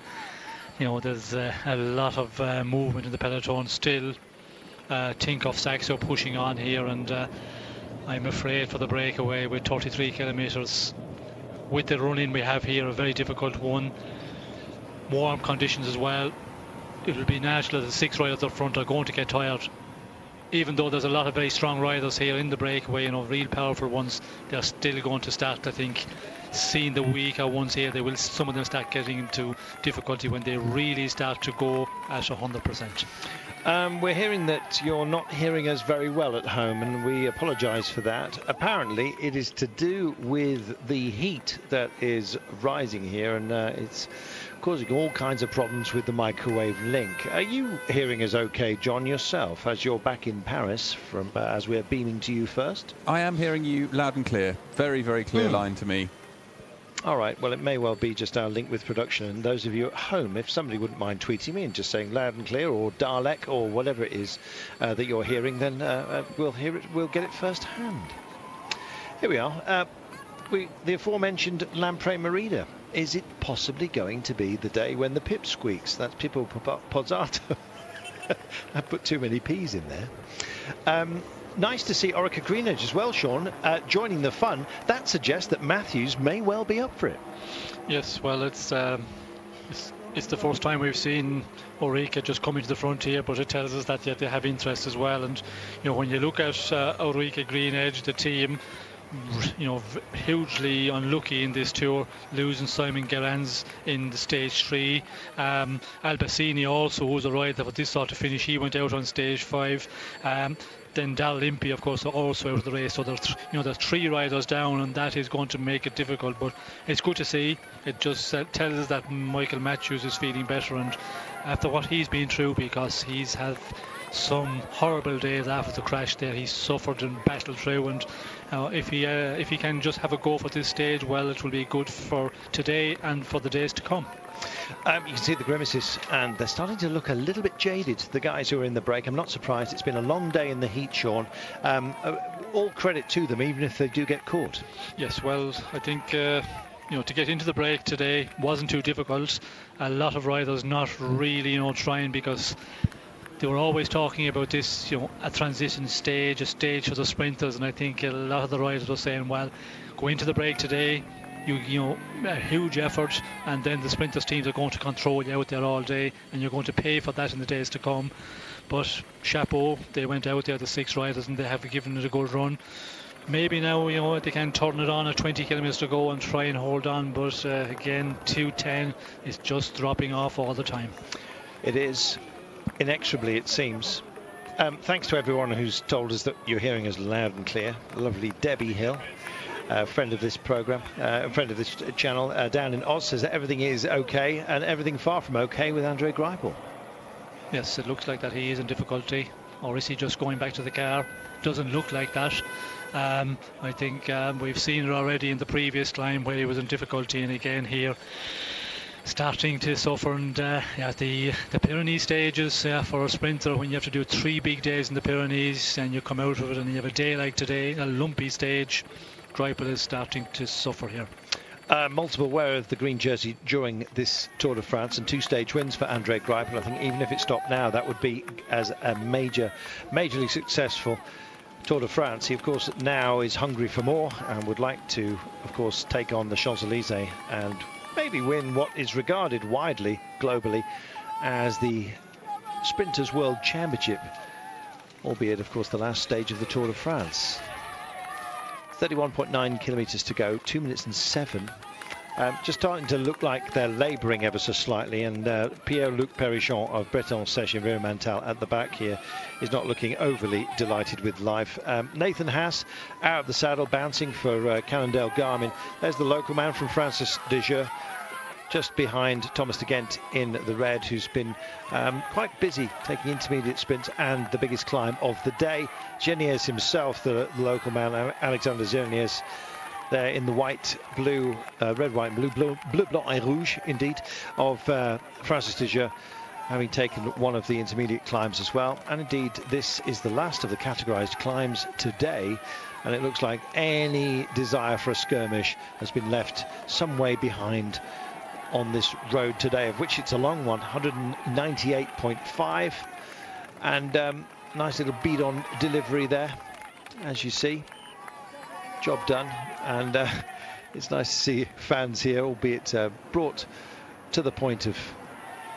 P: you know, there's a lot of movement in the peloton still. Tinkoff Saxo pushing on here, and I'm afraid for the breakaway with 33 kilometres with the run-in we have here, a very difficult one. Warm conditions as well. It will be natural that the 6 riders up front are going to get tired. Even though there's a lot of very strong riders here in the breakaway, you know, real powerful ones, they're still going to start, I think, seeing the weaker ones here. They will, some of them start getting into difficulty when they really start to go at 100%.
L: We're hearing that you're not hearing us very well at home, and we apologise for that. Apparently, it is to do with the heat that is rising here, and it's causing all kinds of problems with the microwave link. Are you hearing us okay, John, yourself, as you're back in Paris, from as we're beaming to you first?
M: I am hearing you loud and clear. Very, very clear line to me.
L: All right, well, it may well be just our link with production. And those of you at home, if somebody wouldn't mind tweeting me and just saying loud and clear, or Dalek, or whatever it is that you're hearing, then we'll hear it, we'll get it first hand. Here we are. The aforementioned Lampre Merida. Is it possibly going to be the day when the pip squeaks? That's Pippo Pozzato. I put too many P's in there. Nice to see Orica Greenedge as well, Sean, joining the fun. That suggests that Matthews may well be up for it.
P: Yes, well, it's the first time we've seen Orica just coming to the front here, but it tells us that they have interest as well. And you know, when you look at Orica Greenedge, the team, you know, hugely unlucky in this tour, losing Simon Gerrans in the stage 3. Albacini also, who's a rider for this sort of finish, he went out on stage 5. Then Dal Limpy, of course, also out of the race. So there's 3 riders down, and that is going to make it difficult. But it's good to see. It just tells us that Michael Matthews is feeling better, and after what he's been through, because he's had some horrible days after the crash there, he's suffered and battled through, and if he can just have a go for this stage, well, it will be good for today and for the days to come.
L: You can see the grimaces, and they're starting to look a little bit jaded, the guys who are in the break. I'm not surprised. It's been a long day in the heat, Sean. All credit to them, even if they do get caught.
P: Yes, well, I think you know, to get into the break today wasn't too difficult. A lot of riders not really, you know, trying, because they were always talking about this, you know, a transition stage, a stage for the sprinters, and I think a lot of the riders were saying, well, go into the break today, you know, a huge effort, and then the sprinters teams are going to control you out there all day, and you're going to pay for that in the days to come. But chapeau, they went out there, the 6 riders, and they have given it a good run. Maybe now, you know, they can turn it on at 20 kilometres to go and try and hold on, but again, 2:10 is just dropping off all the time.
L: It is, inexorably it seems. Thanks to everyone who's told us that you're hearing us loud and clear. Lovely Debbie Hill. friend of this program, friend of this channel, down in Oz, says that everything is okay, and everything far from okay with Andre Greipel.
P: Yes, it looks like that he is in difficulty, or is he just going back to the car? Doesn't look like that. I think we've seen it already in the previous climb where he was in difficulty, and again here starting to suffer. And the Pyrenees stages for a sprinter, when you have to do 3 big days in the Pyrenees and you come out of it and you have a day like today, a lumpy stage, Greipel is starting to suffer here.
L: Multiple wear of the green jersey during this Tour de France, and 2 stage wins for Andre Greipel. I think even if it stopped now, that would be as a majorly successful Tour de France. He of course now is hungry for more and would like to of course take on the Champs-Élysées and maybe win what is regarded widely globally as the Sprinters World Championship, albeit of course the last stage of the Tour de France. 31.9 kilometers to go, 2 minutes and 7. Just starting to look like they're labouring ever so slightly, and Pierre-Luc Perichon of Breton Sèche Environmental at the back here is not looking overly delighted with life. Nathan Haas out of the saddle, bouncing for Cannondale Garmin. There's the local man from Francis Desjeux, just behind Thomas de Gent in the red, who's been quite busy taking intermediate sprints and the biggest climb of the day. Geniez himself, the local man, Alexander Geniez, there in the white, blue, red, white, blue, bleu, blanc et rouge, indeed, of Francis Desjeux, having taken one of the intermediate climbs as well. And indeed, this is the last of the categorised climbs today, and it looks like any desire for a skirmish has been left some way behind on this road today, of which it's a long one, 198.5, and nice little beat on delivery there, as you see. Job done, and it's nice to see fans here, albeit brought to the point of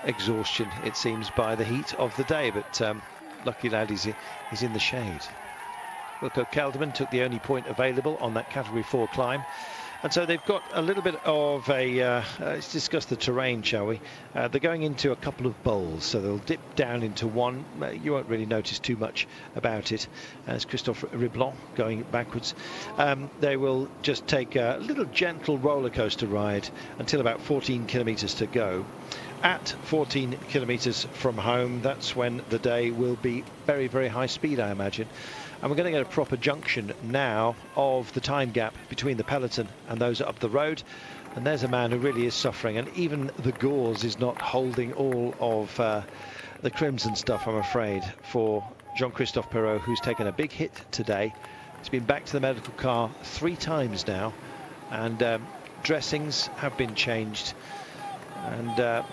L: exhaustion, it seems, by the heat of the day, but lucky lad, he's in the shade. Wilco Kelderman took the only point available on that category 4 climb. And so they've got a little bit of a, let's discuss the terrain, shall we? They're going into a couple of bowls, so they'll dip down into one. You won't really notice too much about it. As Christophe Riblon going backwards. They will just take a little gentle roller coaster ride until about 14 kilometres to go. At 14 kilometres from home, that's when the day will be very, very high speed, I imagine. And we're going to get a proper junction now of the time gap between the peloton and those up the road. And there's a man who really is suffering, and even the gauze is not holding all of the crimson stuff, I'm afraid, for Jean-Christophe Perrault, who's taken a big hit today. He's been back to the medical car 3 times now, and dressings have been changed, and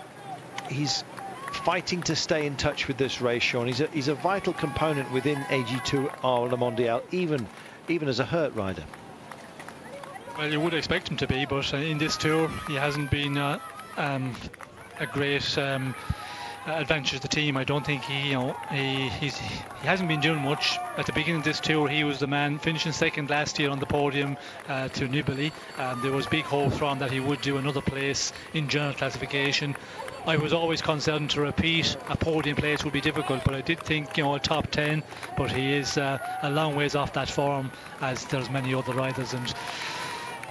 L: he's fighting to stay in touch with this race, Sean. He's a vital component within AG2R Le Mondial, even as a hurt rider.
P: Well, you would expect him to be, but in this tour he hasn't been a great advantage to the team. I don't think he hasn't been doing much at the beginning of this tour. He was the man finishing second last year on the podium to Nibali. There was big hope from that he would do another place in general classification. I was always concerned to repeat a podium place would be difficult, but I did think, a top 10, but he is a long ways off that form, as there's many other riders, and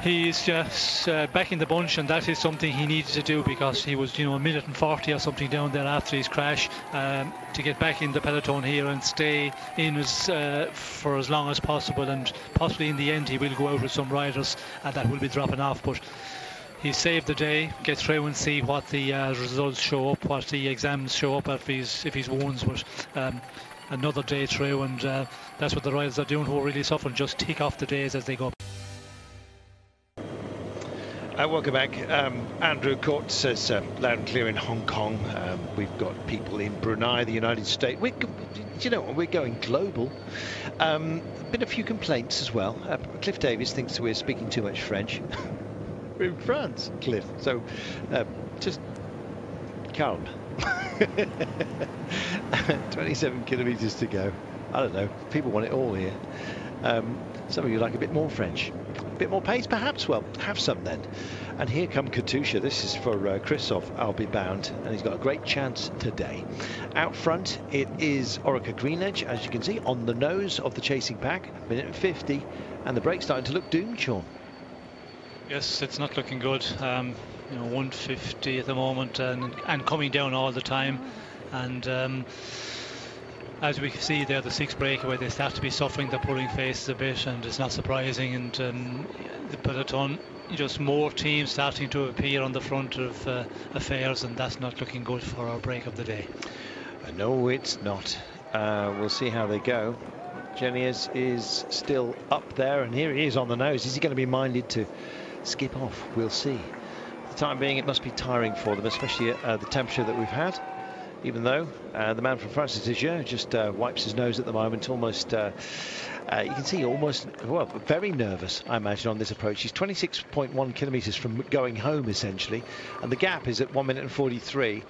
P: he's just back in the bunch, and that is something he needed to do, because he was, a minute and 40 or something down there after his crash, to get back in the peloton here and stay in for as long as possible, and possibly in the end he will go out with some riders that will be dropping off, but he saved the day. Get through and see what the results show up, what the exams show up if his wounds, but another day through, and that's what the riders are doing who are really suffering, just tick off the days as they go.
L: Welcome back. Andrew Court says loud and clear in Hong Kong. We've got people in Brunei, the United States. We're going global. Been a few complaints as well. Cliff Davies thinks we're speaking too much French. We're in France, Cliff. So just calm. 27 kilometres to go. I don't know. People want it all here. Some of you like a bit more French. A bit more pace, perhaps? Well, have some then. And here come Katusha. This is for Christoph, I'll be bound, and he's got a great chance today. Out front, it is Orica Greenedge, as you can see, on the nose of the chasing pack, minute and 50, and the break's starting to look doomed, Sean.
P: Yes, it's not looking good. 150 at the moment, and coming down all the time. And as we can see there, the 6 breakaway, they start to be suffering, they're pulling faces a bit, and it's not surprising. And the peloton, just more teams starting to appear on the front of affairs, and that's not looking good for our break of the day.
L: No, it's not. We'll see how they go. Genius is still up there, and here he is on the nose. Is he going to be minded to skip off? We'll see. For the time being, it must be tiring for them, especially the temperature that we've had. Even though the man from Francis Dijon just wipes his nose at the moment, almost, you can see almost, well, very nervous, I imagine, on this approach. He's 26.1 kilometres from going home, essentially, and the gap is at 1 minute and 43.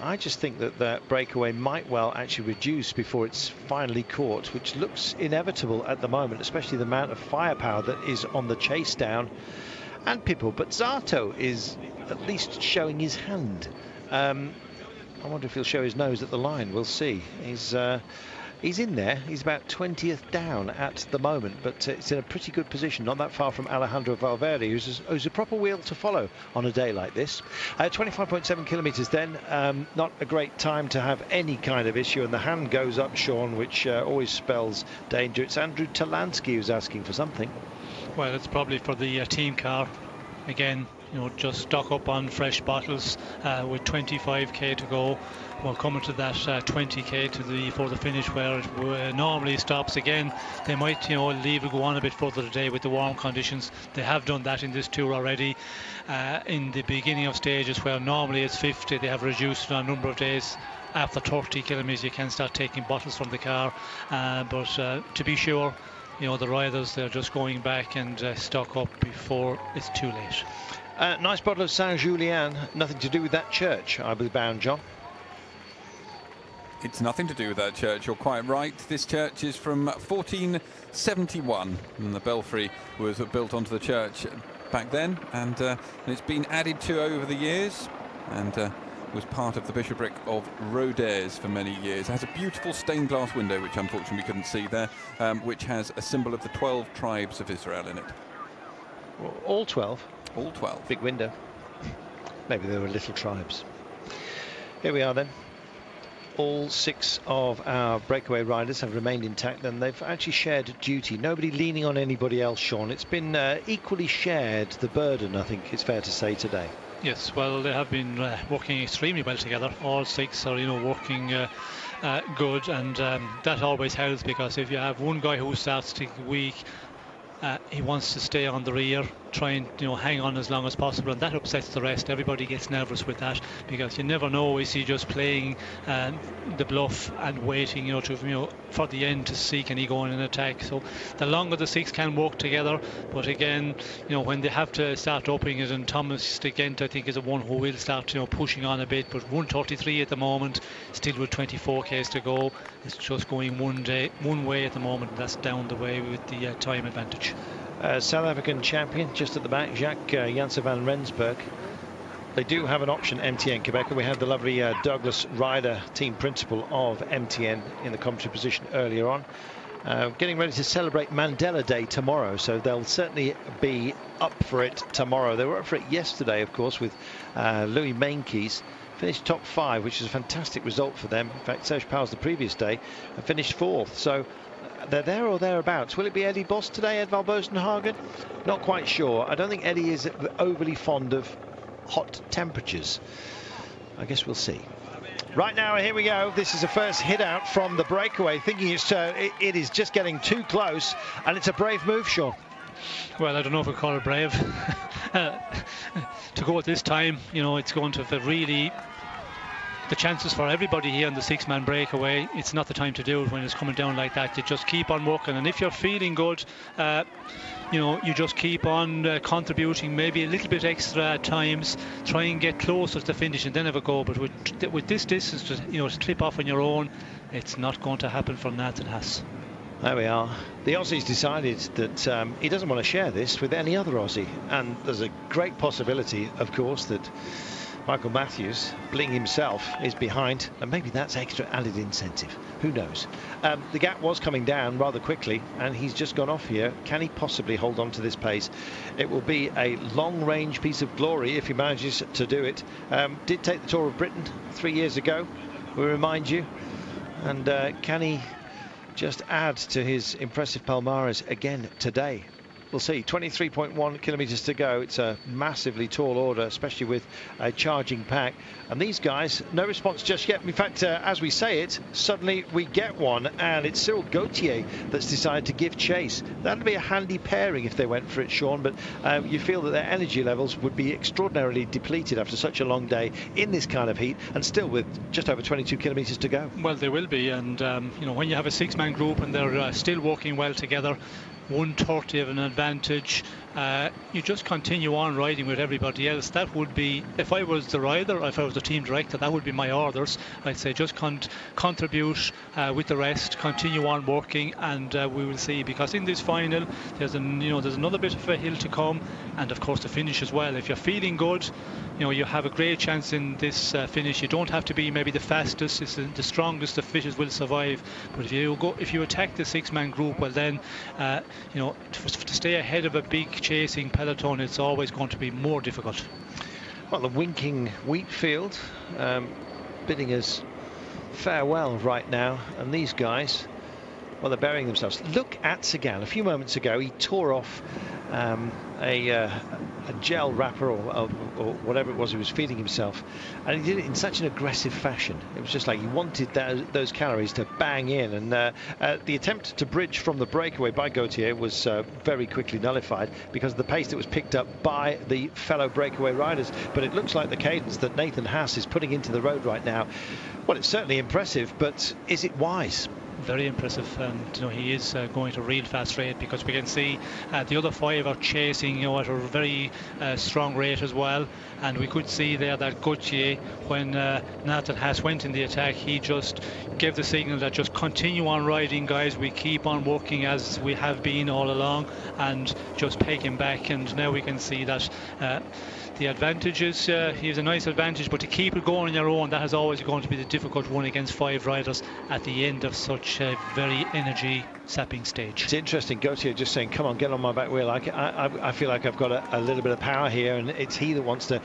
L: I just think that that breakaway might well actually reduce before it's finally caught, which looks inevitable at the moment, especially the amount of firepower that is on the chase down. And Pippo, but Zato is at least showing his hand. I wonder if he'll show his nose at the line. We'll see. He's in there. He's about 20th down at the moment, but it's in a pretty good position, not that far from Alejandro Valverde, who's a proper wheel to follow on a day like this. 25.7 kilometres then. Not a great time to have any kind of issue, and the hand goes up, Sean, which always spells danger. It's Andrew Talansky who's asking for something.
P: Well, it's probably for the team car. Again, just stock up on fresh bottles with 25k to go. We're coming to that 20k for the finish, where it normally stops again. They might, leave it go on a bit further today with the warm conditions. They have done that in this tour already. In the beginning of stages where normally it's 50, they have reduced on a number of days. After 30 kilometers, you can start taking bottles from the car. But to be sure, the riders, they're just going back and stock up before it's too late.
L: Nice bottle of Saint-Julien. Nothing to do with that church, I believe, bound, John.
M: It's nothing to do with that church, you're quite right. This church is from 1471, and the belfry was built onto the church back then, and it's been added to over the years, and was part of the bishopric of Rodez for many years. It has a beautiful stained glass window, which unfortunately we couldn't see there, which has a symbol of the 12 tribes of Israel in it.
L: Well, all 12?
M: All 12.
L: Big window. Maybe there were little tribes. Here we are then. All 6 of our breakaway riders have remained intact, and they've actually shared duty. Nobody leaning on anybody else, Sean. It's been equally shared, the burden, I think it's fair to say, today.
P: Yes, well, they have been working extremely well together. All 6 are, working good, and that always helps, because if you have one guy who starts to get weak, he wants to stay on the rear, try and hang on as long as possible, and that upsets the rest. Everybody gets nervous with that, because you never know, is he just playing the bluff and waiting for the end to see can he go on an attack. So the longer the 6 can work together, but again, when they have to start upping it, and Thomas de Gent, I think, is the one who will start pushing on a bit, but 1:33 at the moment, still with 24k's to go. It's just going one way at the moment, and that's down the way with the time advantage.
L: South African champion just at the back, Jacques Janssen van Rensburg. They do have an option, MTN Quebec, and we had the lovely Douglas Ryder, team principal of MTN, in the commentary position earlier on. Getting ready to celebrate Mandela Day tomorrow, so they'll certainly be up for it tomorrow. They were up for it yesterday, of course, with Louis Mainkeys. Finished top 5, which is a fantastic result for them. In fact, Serge Powers the previous day finished 4th, so they're there or thereabouts. Will it be Eddie Boss today, Edvald Bosenhagen? Not quite sure. I don't think Eddie is overly fond of hot temperatures. I guess we'll see. Right now, here we go. This is the first hit out from the breakaway, thinking it is just getting too close, and it's a brave move, Sean.
P: Well, I don't know if we call it brave. To go at this time, it's going to really, the chances for everybody here in the 6-man breakaway, it's not the time to do it when it's coming down like that. You just keep on working, and if you're feeling good, you just keep on contributing maybe a little bit extra at times, try and get closer to the finish and then have a go. But with this distance, to slip off on your own, it's not going to happen for Nathan Haas.
L: There we are. The Aussie's decided that he doesn't want to share this with any other Aussie, and there's a great possibility, of course, that Michael Matthews, Bling himself, is behind, and maybe that's extra added incentive. Who knows? The gap was coming down rather quickly, and he's just gone off here. Can he possibly hold on to this pace? It will be a long-range piece of glory if he manages to do it. Did take the Tour of Britain 3 years ago, we remind you, and can he just add to his impressive palmares again today? We'll see. 23.1 kilometres to go. It's a massively tall order, especially with a charging pack. And these guys, no response just yet. In fact, as we say it, suddenly we get one, and it's Cyril Gauthier that's decided to give chase. That'd be a handy pairing if they went for it, Sean, but you feel that their energy levels would be extraordinarily depleted after such a long day in this kind of heat, and still with just over 22 kilometres to go.
P: Well, they will be, and you know, when you have a six-man group and they're still working well together, 1:30 of an advantage, you just continue on riding with everybody else. That would be, if I was the rider, if I was the team director, that would be my orders. I'd say just contribute with the rest, continue on working, and we will see, because in this final there's another bit of a hill to come, and of course the finish as well. If you're feeling good, you know, you have a great chance in this finish. You don't have to be maybe the fastest, it's the strongest of fittest will survive, but if you attack the six-man group, well then you know, to stay ahead of a big chasing peloton, it's always going to be more difficult.
L: Well, the winking wheat field bidding us farewell right now, and these guys, well, they're burying themselves. Look at Sagan. A few moments ago he tore off a gel wrapper or whatever it was he was feeding himself, and he did it in such an aggressive fashion. It was just like he wanted those calories to bang in, and the attempt to bridge from the breakaway by Gauthier was very quickly nullified because of the pace that was picked up by the fellow breakaway riders. But it looks like the cadence that Nathan Haas is putting into the road right now, well, it's certainly impressive, but is it wise?
P: Very impressive, and you know, he is going to a real fast rate, because we can see the other five are chasing, you know, at a very strong rate as well. And we could see there that Gauthier, when Nathan Haas went in the attack, he just gave the signal that just continue on riding, guys, we keep on working as we have been all along, and just peg him back. And now we can see that the advantages, he has a nice advantage, but to keep it going on your own, that is always going to be the difficult one against five riders at the end of such a very energy sapping stage.
L: It's interesting, Gauthier just saying, come on, get on my back wheel. I feel like I've got a little bit of power here, and it's he that wants to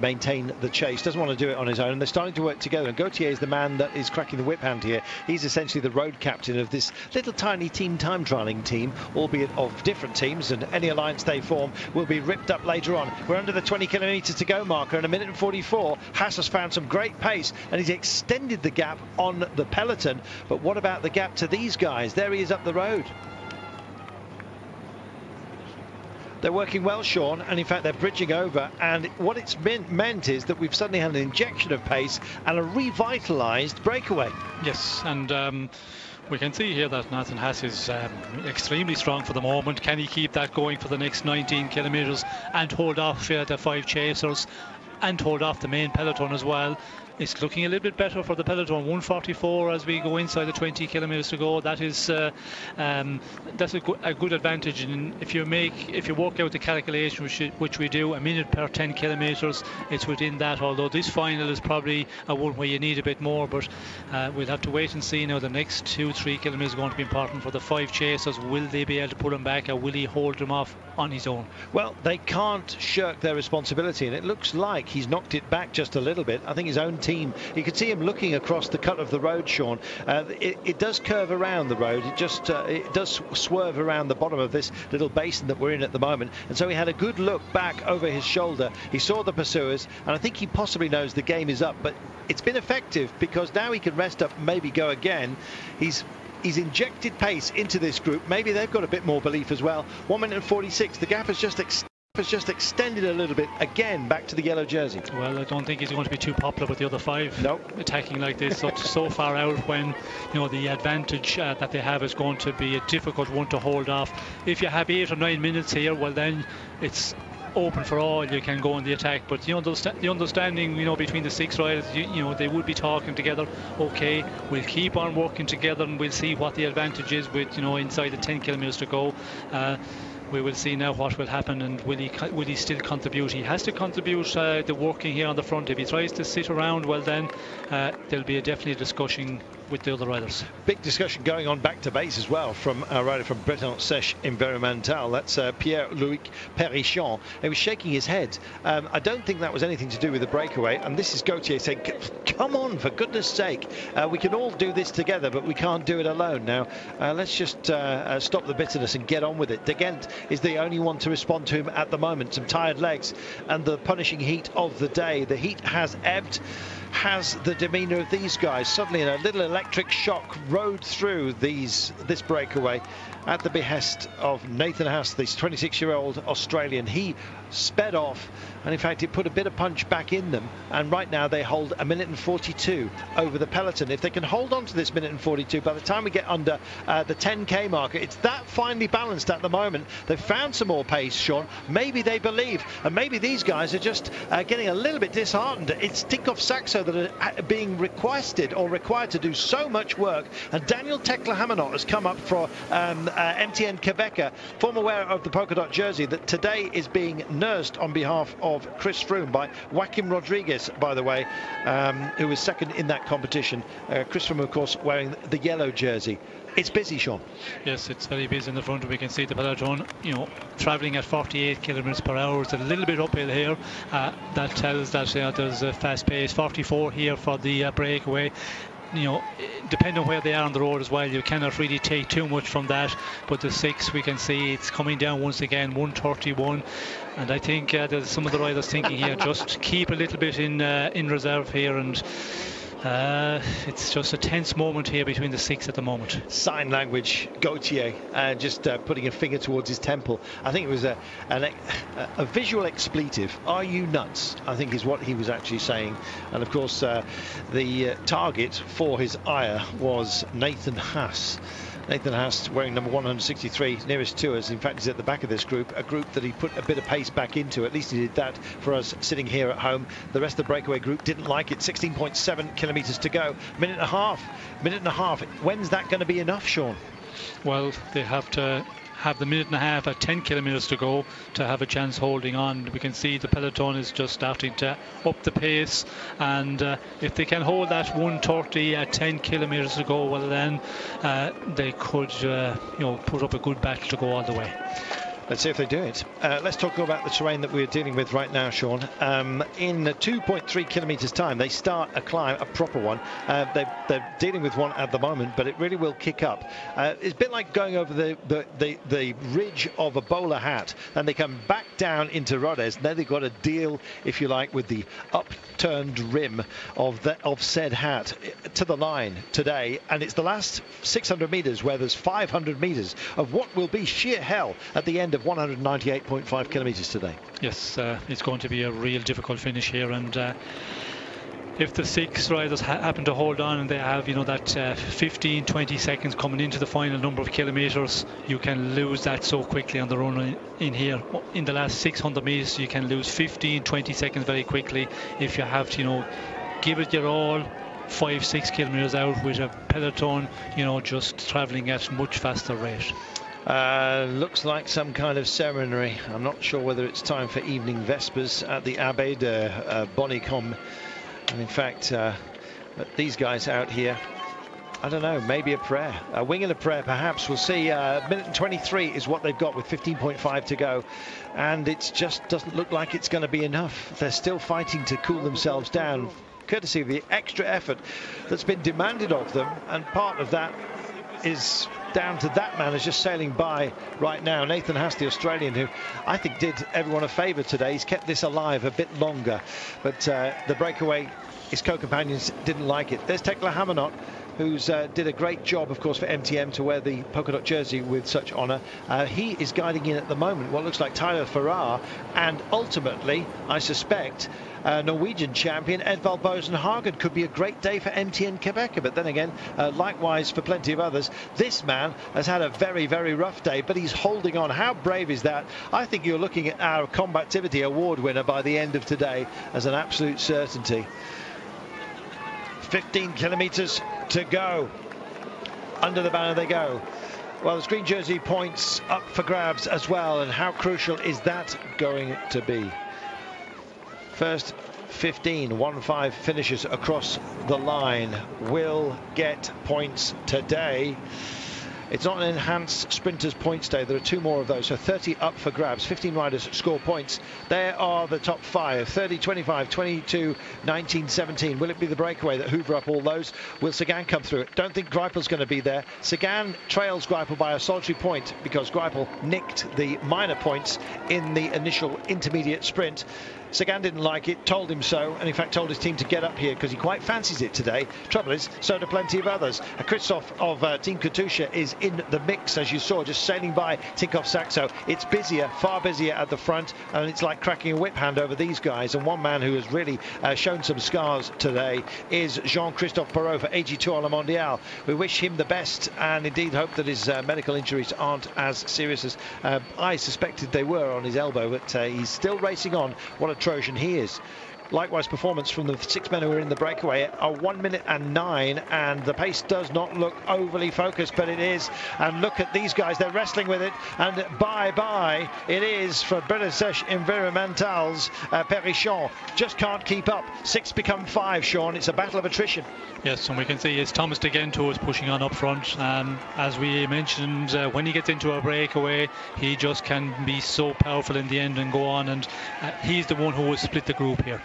L: maintain the chase, doesn't want to do it on his own, and they're starting to work together. And Gauthier is the man that is cracking the whip hand here. He's essentially the road captain of this little tiny team time trialling team, albeit of different teams, and any alliance they form will be ripped up later on. We're under the 20 kilometres to go marker, and 1:44. Haas has found some great pace, and he's extended the gap on the peloton. But what about the gap to these guys? There he is up the road. They're working well, Sean, and in fact they're bridging over, and what it's meant is that we've suddenly had an injection of pace and a revitalised breakaway.
P: Yes, and we can see here that Nathan Haas is extremely strong for the moment. Can he keep that going for the next 19 kilometres and hold off the five chasers and hold off the main peloton as well? It's looking a little bit better for the peloton. 1:44 as we go inside the 20 kilometres to go. That is that's a good advantage. And if you work out the calculation, which we do, a minute per 10 kilometres, it's within that. Although this final is probably a one where you need a bit more, but we'll have to wait and see. Now the next 2-3 kilometres are going to be important for the five chasers. Will they be able to pull him back, or will he hold them off on his own?
L: Well, they can't shirk their responsibility, and it looks like he's knocked it back just a little bit. I think his own team, you could see him looking across the cut of the road, Sean. It does curve around the road. It does swerve around the bottom of this little basin that we're in at the moment, and so he had a good look back over his shoulder. He saw the pursuers, and I think he possibly knows the game is up, but it's been effective because now he can rest up and maybe go again. He's injected pace into this group. Maybe they've got a bit more belief as well. 1:46. The gap has just extended a little bit again back to the yellow jersey.
P: Well, I don't think he's going to be too popular with the other five.
L: No.
P: Attacking like this so far out, when you know the advantage that they have is going to be a difficult one to hold off. If you have 8 or 9 minutes here, well then it's open for all, you can go on the attack. But the understanding, between the 6 riders, they would be talking together. Okay, we'll keep on working together, and we'll see what the advantage is with, inside the 10 kilometers to go. We will see now what will happen, and will he still contribute? He has to contribute the working here on the front. If he tries to sit around, well then there'll be definitely a discussion with the other riders.
L: Big discussion going on back to base as well from a rider from Breton Sèche Environmental. That's Pierre-Louis Perichon. He was shaking his head. I don't think that was anything to do with the breakaway. And this is Gauthier saying, come on, for goodness sake. We can all do this together, but we can't do it alone. Now, let's just stop the bitterness and get on with it. De Ghent is the only one to respond to him at the moment. Some tired legs and the punishing heat of the day. The heat has ebbed. Has the demeanour of these guys. Suddenly a little electric shock rode through this breakaway at the behest of Nathan Haas, this 26-year-old Australian. He sped off, and in fact it put a bit of punch back in them, and right now they hold 1 minute and 42 over the peloton. If they can hold on to this 1 minute and 42, by the time we get under the 10k marker, it's that finely balanced at the moment. They've found some more pace, Sean. Maybe they believe, and maybe these guys are just getting a little bit disheartened. It's Tinkoff Saxo that are being requested or required to do so much work, and Daniel Tekla-Hamanot has come up for MTN Quebecer, former wearer of the polka dot jersey, that today is being nursed on behalf of Chris Froome by Joaquim Rodriguez, by the way, who was second in that competition. Chris Froome, of course, wearing the yellow jersey. It's busy, Sean.
P: Yes, it's very busy in the front. We can see the peloton, travelling at 48 kilometres per hour. It's a little bit uphill here. That tells that there's a fast pace. 44 here for the breakaway. Depending on where they are on the road as well, you cannot really take too much from that. But the 6, we can see it's coming down once again, 131. And I think there's some of the riders thinking here, just keep a little bit in reserve here, and it's just a tense moment here between the 6 at the moment.
L: Sign language, Gauthier, just putting a finger towards his temple. I think it was a visual expletive. Are you nuts? I think is what he was actually saying. And of course, the target for his ire was Nathan Haas. Nathan Haas wearing number 163, nearest to us. In fact, he's at the back of this group, a group that he put a bit of pace back into. At least he did that for us sitting here at home. The rest of the breakaway group didn't like it. 16.7 kilometres to go. Minute and a half. When's that going to be enough, Sean?
P: Well, they have to have the minute and a half at 10 kilometres to go to have a chance holding on. We can see the peloton is just starting to up the pace, and if they can hold that 130 at 10 kilometres to go, well then they could put up a good battle to go all the way.
L: Let's see if they do it. Let's talk about the terrain that we're dealing with right now, Sean. In 2.3 kilometres time, they start a climb, a proper one. They're dealing with one at the moment, but it really will kick up. It's a bit like going over the ridge of a bowler hat, and they come back down into Rodez. Now they've got to deal, if you like, with the upturned rim of said hat to the line today. And it's the last 600 metres where there's 500 metres of what will be sheer hell at the end of 198.5 kilometres today.
P: Yes, it's going to be a real difficult finish here, and if the 6 riders happen to hold on and they have that 15-20 seconds coming into the final number of kilometres, you can lose that so quickly on the run in here. In the last 600 metres you can lose 15-20 seconds very quickly if you have to give it your all 5-6 kilometres out with a peloton just travelling at much faster rate.
L: Looks like some kind of ceremony. I'm not sure whether it's time for evening vespers at the Abbaye de Bonnicom. And in fact, these guys out here, I don't know, maybe a prayer, a wing and a prayer perhaps. We'll see. Minute and 23 is what they've got with 15.5 to go, and it just doesn't look like it's going to be enough. They're still fighting to cool themselves down, courtesy of the extra effort that's been demanded of them, and part of that is down to that man who's just sailing by right now, Nathan Haas, the Australian, who I think did everyone a favour today. He's kept this alive a bit longer, but the breakaway, his co-companions didn't like it. There's Tekla-Hamanot who's did a great job, of course, for MTM to wear the polka dot jersey with such honour. He is guiding in at the moment what looks like Tyler Farrar, and ultimately, I suspect, Norwegian champion Edvald Bosen Hagen. Could be a great day for MTN Quebec, but then again, likewise for plenty of others. This man has had a very, very rough day, but he's holding on. How brave is that? I think you're looking at our Combativity Award winner by the end of today as an absolute certainty. 15 kilometres to go. Under the banner they go. Well, there's green jersey points up for grabs as well, and how crucial is that going to be? First 1-5 finishers across the line will get points today. It's not an enhanced sprinters points day. There are 2 more of those, so 30 up for grabs. 15 riders score points. There are the top 5: 30, 25, 22, 19, 17. Will it be the breakaway that hoover up all those? Will Sagan come through it? Don't think Greipel's going to be there. Sagan trails Greipel by a solitary point because Greipel nicked the minor points in the initial intermediate sprint. Sagan didn't like it, told him so, and in fact told his team to get up here because he quite fancies it today. Trouble is, so do plenty of others. Christoph of Team Katusha is in the mix, as you saw, just sailing by Tinkoff Saxo. It's busier, far busier at the front, and it's like cracking a whip hand over these guys. And one man who has really shown some scars today is Jean-Christophe Perrault for AG2 Le Mondial. We wish him the best, and indeed hope that his medical injuries aren't as serious as I suspected they were on his elbow, but he's still racing on. What a Trojan he is. Likewise, performance from the 6 men who are in the breakaway are 1 minute and 9, and the pace does not look overly focused, but it is. And look at these guys, they're wrestling with it, and bye-bye it is for British Environmental's Perichon. Just can't keep up. 6 become 5, Sean. It's a battle of attrition.
P: Yes, and we can see it's Thomas de Gent who is pushing on up front. As we mentioned, when he gets into a breakaway, he just can be so powerful in the end and go on, and he's the one who will split the group here.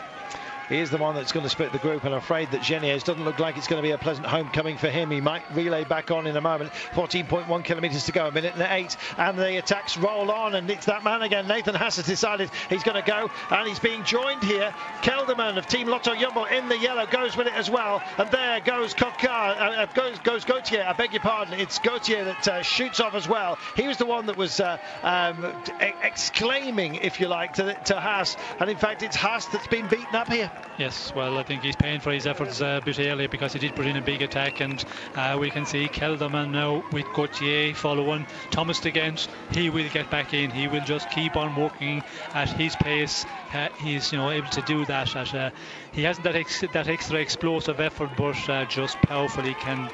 L: He is the one that's going to split the group, and I'm afraid that Geniez doesn't look like it's going to be a pleasant homecoming for him. He might relay back on in a moment. 14.1 kilometres to go, 1 minute and 8, and the attacks roll on, and it's that man again. Nathan Haas has decided he's going to go, and he's being joined here. Kelderman of Team Lotto Jumbo in the yellow goes with it as well, and there goes goes Gautier. I beg your pardon, it's Gautier that shoots off as well. He was the one that was exclaiming, if you like, to Haas, and in fact it's Haas that's been beaten up here.
P: Yes, well, I think he's paying for his efforts a bit early because he did put in a big attack, and we can see Kelderman now with Gautier following. Thomas de Gent, he will get back in. He will just keep on working at his pace. He's able to do that. He hasn't that extra explosive effort, but just powerfully can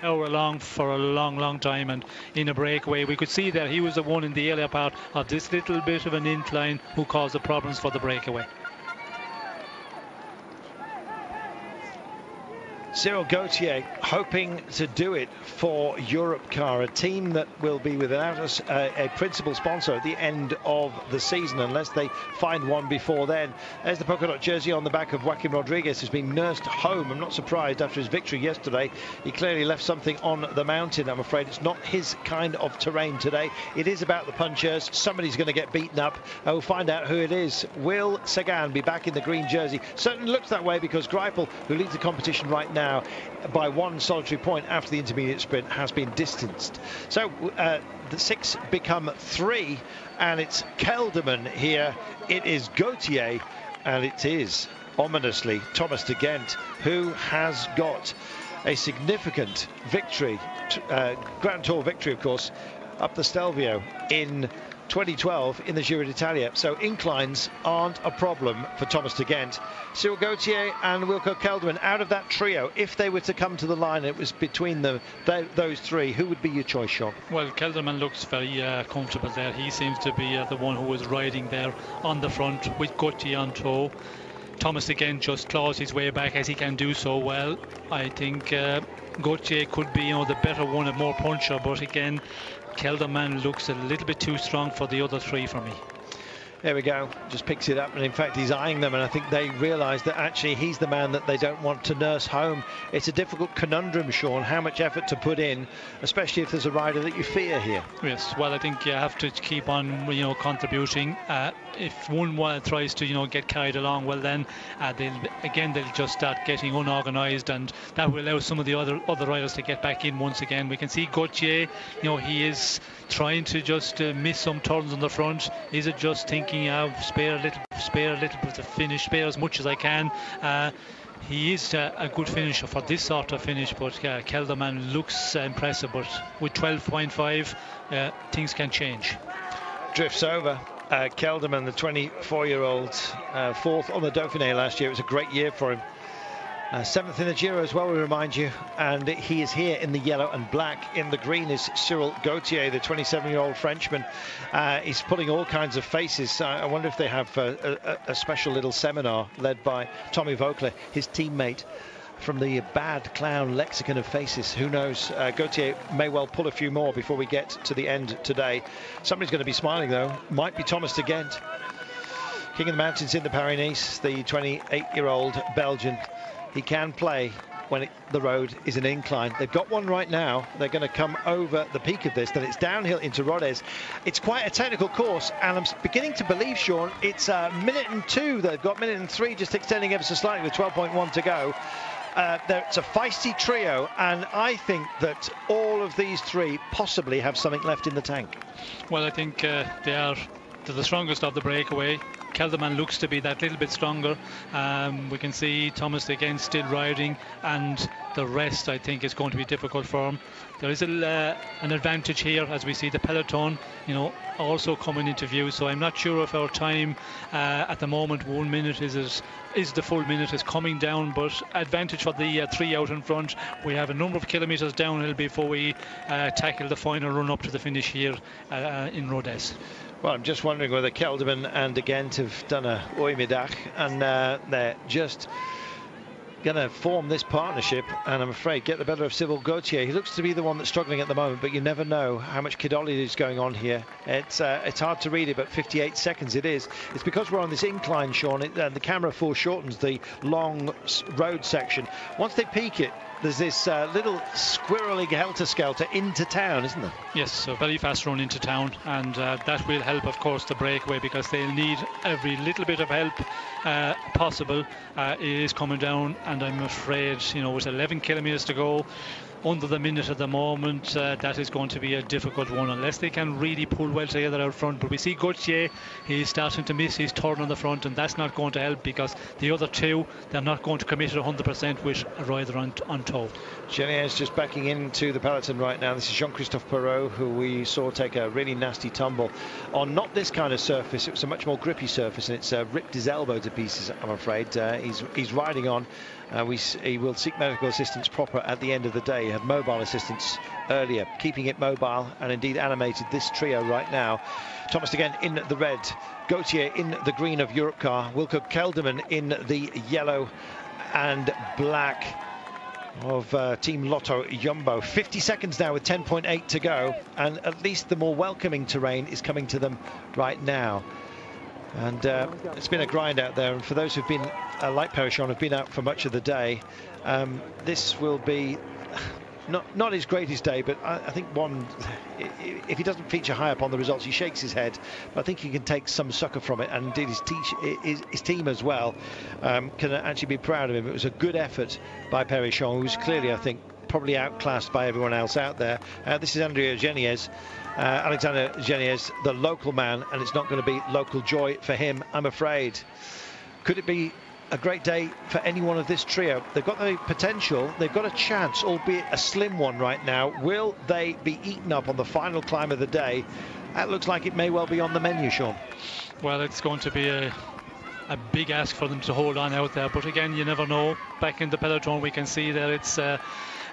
P: power along for a long time. And in a breakaway, we could see that he was the one in the earlier part of this little bit of an incline who caused the problems for the breakaway.
L: Cyril Gautier hoping to do it for Europcar, a team that will be without a principal sponsor at the end of the season, unless they find one before then. There's the polka dot jersey on the back of Joaquim Rodriguez, who's been nursed home. I'm not surprised after his victory yesterday. He clearly left something on the mountain. I'm afraid it's not his kind of terrain today. It is about the punchers. Somebody's going to get beaten up. We'll find out who it is. Will Sagan be back in the green jersey? Certainly looks that way, because Greipel, who leads the competition right now by 1 solitary point after the intermediate sprint, has been distanced. So the 6 become 3, and it's Kelderman here. It is Gautier, and it is ominously Thomas de Gent, who has got a significant victory, Grand Tour victory, of course, up the Stelvio in 2012 in the Giro d'Italia. So inclines aren't a problem for Thomas de Gent. Cyril Gautier and Wilco Kelderman out of that trio, if they were to come to the line, it was between those 3, who would be your choice, Sean?
P: Well, Kelderman looks very comfortable there. He seems to be the one who was riding there on the front with Gautier on tow. Thomas de Gent just claws his way back, as he can do so well. I think Gautier could be the better one, a more puncher, but again, Kelderman looks a little bit too strong for the other 3 for me.
L: There we go, just picks it up, and in fact he's eyeing them, and I think they realise that actually he's the man that they don't want to nurse home. It's a difficult conundrum, Sean, how much effort to put in, especially if there's a rider that you fear here.
P: Yes, well, I think you have to keep on, contributing. If one tries to, get carried along, well then they'll just start getting unorganised, and that will allow some of the other riders to get back in once again. We can see Gauthier, he is trying to just miss some turns on the front. Is it just thinking, spare a little bit to finish, spare as much as I can? He is a good finisher for this sort of finish, but Kelderman looks impressive, but with 12.5 things can change.
L: Drifts over. Kelderman, the 24-year-old, fourth on the Dauphiné last year. It was a great year for him. Seventh in the Giro as well, we remind you, and he is here in the yellow and black. In the green is Cyril Gauthier, the 27-year-old Frenchman. He's pulling all kinds of faces. I wonder if they have a special little seminar led by Tommy Vogler, his teammate, from the bad clown lexicon of faces. Who knows? Gauthier may well pull a few more before we get to the end today. Somebody's going to be smiling, though. Might be Thomas de Gent. King of the Mountains in the Paris-Nice, the 28-year-old Belgian. He can play when the road is an incline. They've got one right now. They're going to come over the peak of this, then it's downhill into Rodez. It's quite a technical course, and I'm beginning to believe, Sean, it's a minute and 2. They've got minute and 3, just extending ever so slightly with 12.1 to go. It's a feisty trio, and I think that all of these three possibly have something left in the tank.
P: Well, I think they're the strongest of the breakaway. Kelderman looks to be that little bit stronger. We can see Thomas again still riding, and the rest I think is going to be difficult for him. There is an advantage here as we see the peloton, also coming into view. So I'm not sure if our time at the moment, 1 minute is the full minute is coming down, but advantage for the three out in front. We have a number of kilometres downhill before we tackle the final run up to the finish here in Rodez.
L: Well, I'm just wondering whether Kelderman and de Gent have done a oimidach, and they're just going to form this partnership, and I'm afraid get the better of Cyril Gauthier. He looks to be the one that's struggling at the moment, but you never know how much kidolly is going on here. It's hard to read it, but 58 seconds it is. It's because we're on this incline, Sean, the camera foreshortens the long road section. Once they peak it, there's this little squirrely helter-skelter into town, isn't there?
P: Yes, a very fast run into town, and that will help, of course, the breakaway, because they'll need every little bit of help possible. It is coming down, and I'm afraid, with 11 kilometres to go, under the minute at the moment, that is going to be a difficult one, unless they can really pull well together out front. But we see Gauthier, he's starting to miss his turn on the front, and that's not going to help, because the other two, they're not going to commit it 100% with a rider on top.
L: Geniez just backing into the peloton right now. This is Jean-Christophe Perrault, who we saw take a really nasty tumble on not this kind of surface. It was a much more grippy surface, and it's ripped his elbow to pieces, I'm afraid. He's riding on. He will seek medical assistance proper at the end of the day. He had mobile assistance earlier, keeping it mobile and indeed animated this trio right now. Thomas de Gent in the red, Gauthier in the green of Europcar, Wilco Kelderman in the yellow and black of Team Lotto Jumbo. 50 seconds now with 10.8 to go, and at least the more welcoming terrain is coming to them right now. And it's been a grind out there, and for those who've been like Perichon, have been out for much of the day, this will be not his greatest day, but I think if he doesn't feature high up on the results, he shakes his head, but I think he can take some succor from it, and indeed his team as well can actually be proud of him. It was a good effort by Perichon, who's clearly, I think, probably outclassed by everyone else out there. This is Alexander Geniez, the local man, and it's not going to be local joy for him, I'm afraid. Could it be a great day for any one of this trio? They've got the potential, they've got a chance, albeit a slim one right now. Will they be eaten up on the final climb of the day? That looks like it may well be on the menu, Sean.
P: Well, it's going to be a big ask for them to hold on out there, but again, you never know. Back in the peloton, we can see that it's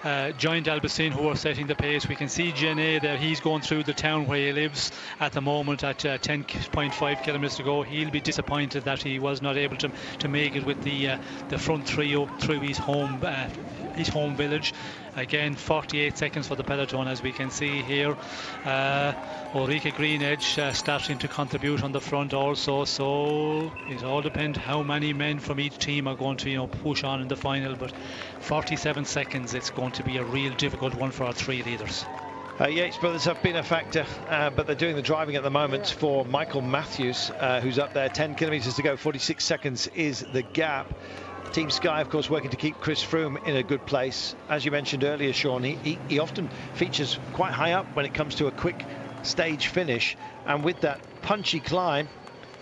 P: Giant Albacin who are setting the pace. We can see Genet there, he's going through the town where he lives at the moment at 10.5 kilometres to go. He'll be disappointed that he was not able to make it with the front trio through his home village. Again, 48 seconds for the peloton, as we can see here. Ulrike Greenedge starting to contribute on the front also, so it all depends how many men from each team are going to push on in the final, but 47 seconds, it's going to be a real difficult one for our three leaders.
L: Yates brothers have been a factor, but they're doing the driving at the moment for Michael Matthews, who's up there. 10 kilometres to go, 46 seconds is the gap. Team Sky, of course, working to keep Chris Froome in a good place. As you mentioned earlier, Sean, he often features quite high up when it comes to a quick stage finish, and with that punchy climb,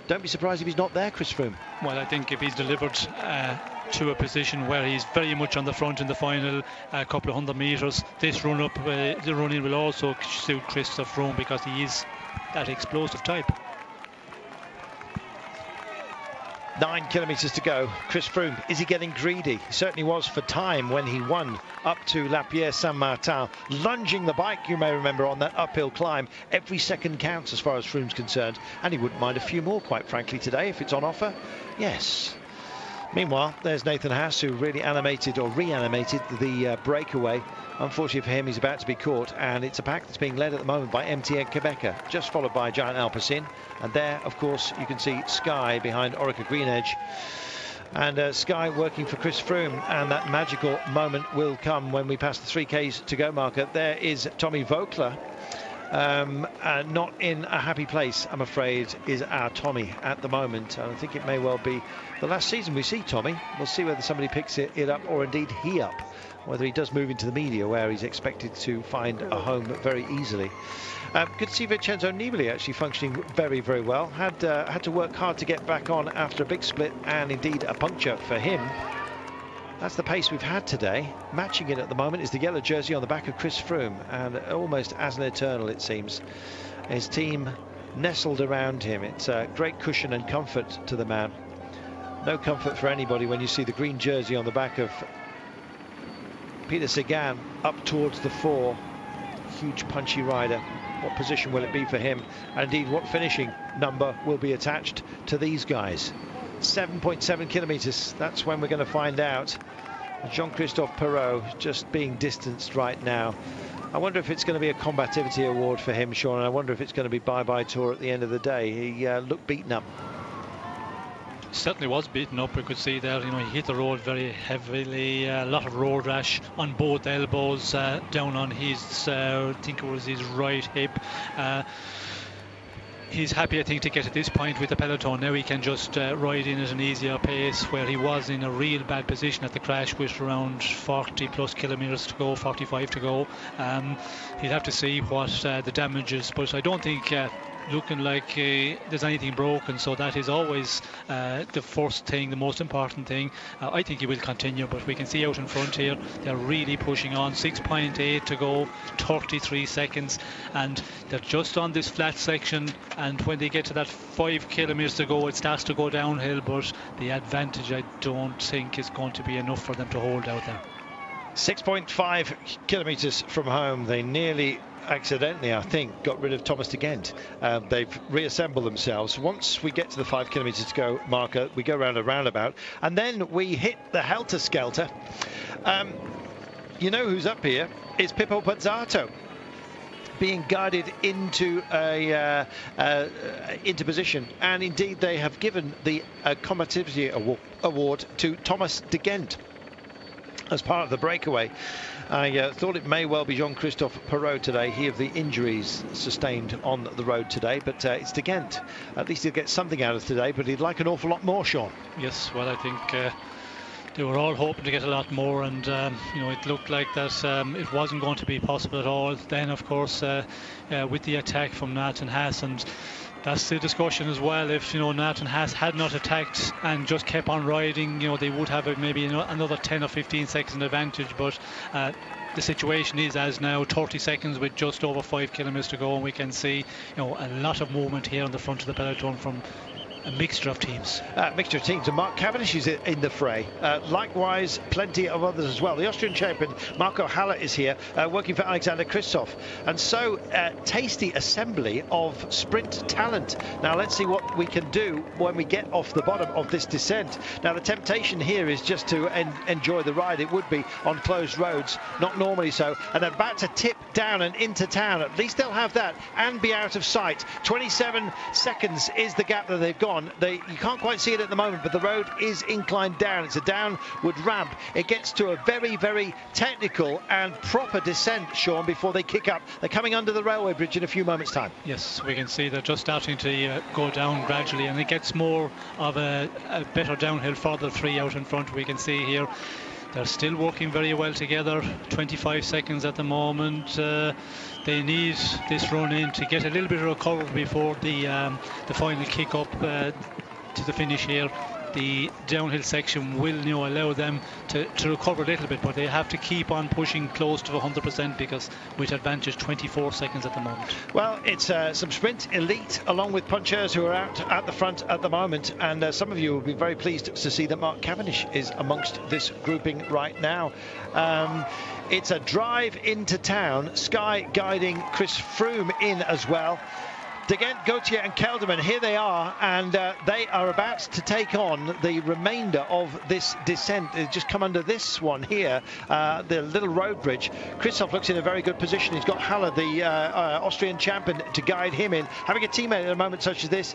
L: don't be surprised if he's not there, Chris Froome.
P: Well, I think if he's delivered to a position where he's very much on the front in the final couple of 100 metres, this run-up, the run-in will also suit Christoph Froome because he is that explosive type.
L: 9 kilometres to go. Chris Froome, is he getting greedy? He certainly was for time when he won up to La Pierre-Saint-Martin, lunging the bike, you may remember, on that uphill climb. Every second counts as far as Froome's concerned, and he wouldn't mind a few more, quite frankly, today if it's on offer. Yes. Meanwhile, there's Nathan Haas, who really animated or reanimated the breakaway. Unfortunately for him, he's about to be caught, and it's a pack that's being led at the moment by MTN Quebecer, just followed by Giant Alpecin. And there, of course, you can see Sky behind Orica Greenedge. And Sky working for Chris Froome, and that magical moment will come when we pass the 3Ks to go marker. There is Tommy Vogler. Not in a happy place, I'm afraid, is our Tommy at the moment. And I think it may well be the last season we see Tommy. We'll see whether somebody picks it up, or indeed he up, whether he does move into the media where he's expected to find a home very easily. Good to see Vincenzo Nibali actually functioning very, very well. Had to work hard to get back on after a big split and indeed a puncture for him. That's the pace we've had today. Matching it at the moment is the yellow jersey on the back of Chris Froome, and almost as an eternal, it seems. His team nestled around him. It's a great cushion and comfort to the man. No comfort for anybody when you see the green jersey on the back of Peter Sagan up towards the 4. Huge punchy rider. What position will it be for him? And indeed, what finishing number will be attached to these guys? 7.7 kilometres, that's when we're going to find out. Jean-Christophe Perrault just being distanced right now. I wonder if it's going to be a combativity award for him, Sean, and I wonder if it's going to be bye-bye tour at the end of the day. He looked beaten up.
P: Certainly was beaten up. We could see there, he hit the road very heavily, a lot of road rash on both elbows, down on his, I think it was his right hip. He's happy, I think, to get to this point with the peloton. Now he can just ride in at an easier pace, where he was in a real bad position at the crash with around 40 plus kilometres to go, 45 to go. He'll have to see what the damage is, but I don't think looking like there's anything broken, so that is always the first thing, the most important thing. I think he will continue, but we can see out in front here they're really pushing on. 6.8 to go, 33 seconds, and they're just on this flat section, and when they get to that 5 kilometres to go, it starts to go downhill, but the advantage I don't think is going to be enough for them to hold out there.
L: 6.5 kilometres from home. They nearly accidentally, I think, got rid of Thomas de Gent. They've reassembled themselves. Once we get to the 5 kilometres to go marker, we go round a roundabout, and then we hit the helter-skelter. You know who's up here? It's Pippo Pozzato, being guided into into position, and indeed they have given the combativity award to Thomas de Gent as part of the breakaway. I thought it may well be Jean-Christophe Perrault today, he of the injuries sustained on the road today, but it's de Gent. At least he'll get something out of today, but he'd like an awful lot more, Sean.
P: Yes, well, I think they were all hoping to get a lot more, and it looked like that it wasn't going to be possible at all. Then, of course, with the attack from Nathan Haas, and that's the discussion as well. If Nathan Haas had not attacked and just kept on riding, they would have maybe another 10 or 15 seconds advantage. But the situation is as now, 30 seconds with just over 5 kilometres to go, and we can see a lot of movement here on the front of the peloton from a mixture of teams.
L: Mixture of teams, and Mark Cavendish is in the fray. Likewise, plenty of others as well. The Austrian champion, Marco Haller, is here, working for Alexander Kristoff. And so, tasty assembly of sprint talent. Now, let's see what we can do when we get off the bottom of this descent. Now, the temptation here is just to enjoy the ride. It would be on closed roads, not normally so. And they're about to tip down and into town. At least they'll have that and be out of sight. 27 seconds is the gap that they've gone. You can't quite see it at the moment, but the road is inclined down. It's a downward ramp. It gets to a very, very technical and proper descent, Sean, before they kick up. They're coming under the railway bridge in a few moments' time.
P: Yes, we can see they're just starting to go down gradually, and it gets more of a better downhill for the three out in front. We can see here they're still working very well together. 25 seconds at the moment. They need this run in to get a little bit of recovery before the final kick up to the finish here. The downhill section will allow them to recover a little bit, but they have to keep on pushing close to 100% because with advantage 24 seconds at the moment.
L: Well, it's some sprint elite along with punchers who are out at the front at the moment, and some of you will be very pleased to see that Mark Cavendish is amongst this grouping right now. It's a drive into town. Sky guiding Chris Froome in as well. Degent, Gauthier and Kelderman, here they are, and they are about to take on the remainder of this descent. They just come under this one here, the little road bridge. Kristoff looks in a very good position. He's got Haller, the Austrian champion, to guide him in. Having a teammate at a moment such as this,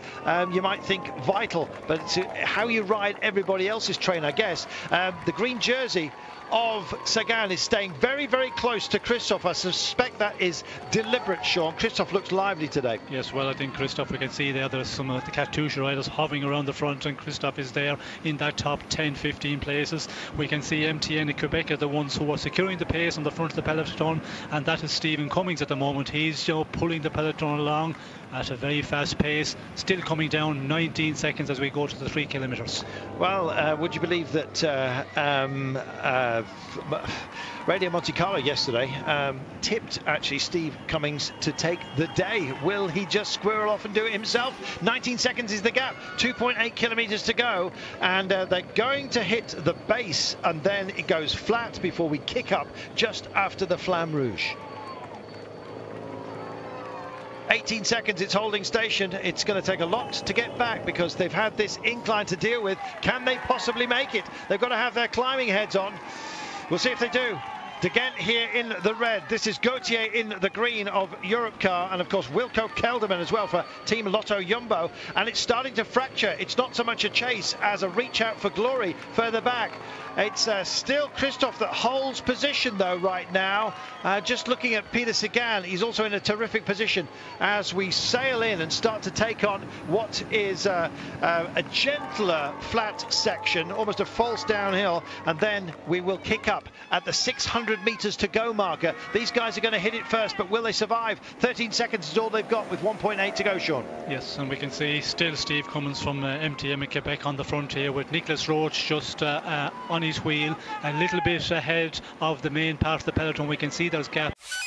L: you might think vital, but it's how you ride everybody else's train, I guess. The green jersey of Sagan is staying very, very close to Kristoff. I suspect that is deliberate, Sean. Kristoff looks lively today.
P: Yes, well, I think Kristoff, we can see there's some of the Katusha riders hovering around the front, and Kristoff is there in that top 10-15 places. We can see MTN and Quebec are the ones who are securing the pace on the front of the peloton, and that is Stephen Cummings at the moment. He's pulling the peloton along at a very fast pace, still coming down 19 seconds as we go to the 3 kilometres.
L: Well, would you believe that Radio Monte Carlo yesterday tipped actually Steve Cummings to take the day. Will he just squirrel off and do it himself? 19 seconds is the gap, 2.8 kilometres to go, and they're going to hit the base, and then it goes flat before we kick up just after the Flamme Rouge. 18 seconds, it's holding station. It's going to take a lot to get back because they've had this incline to deal with. Can they possibly make it? They've got to have their climbing heads on. We'll see if they do. Degent here in the red. This is Gauthier in the green of Europcar, and of course Wilco Kelderman as well for Team Lotto Jumbo. And it's starting to fracture. It's not so much a chase as a reach out for glory further back. It's still Kristoff that holds position though right now. Just looking at Peter Sagan, he's also in a terrific position as we sail in and start to take on what is a gentler flat section, almost a false downhill, and then we will kick up at the 600 metres to go marker. These guys are going to hit it first, but will they survive? 13 seconds is all they've got with 1.8 to go, Sean.
P: Yes, and we can see still Steve Cummins from MTM and Quebec on the front here, with Nicholas Roach just on his wheel, a little bit ahead of the main part of the peloton. We can see there's gaps.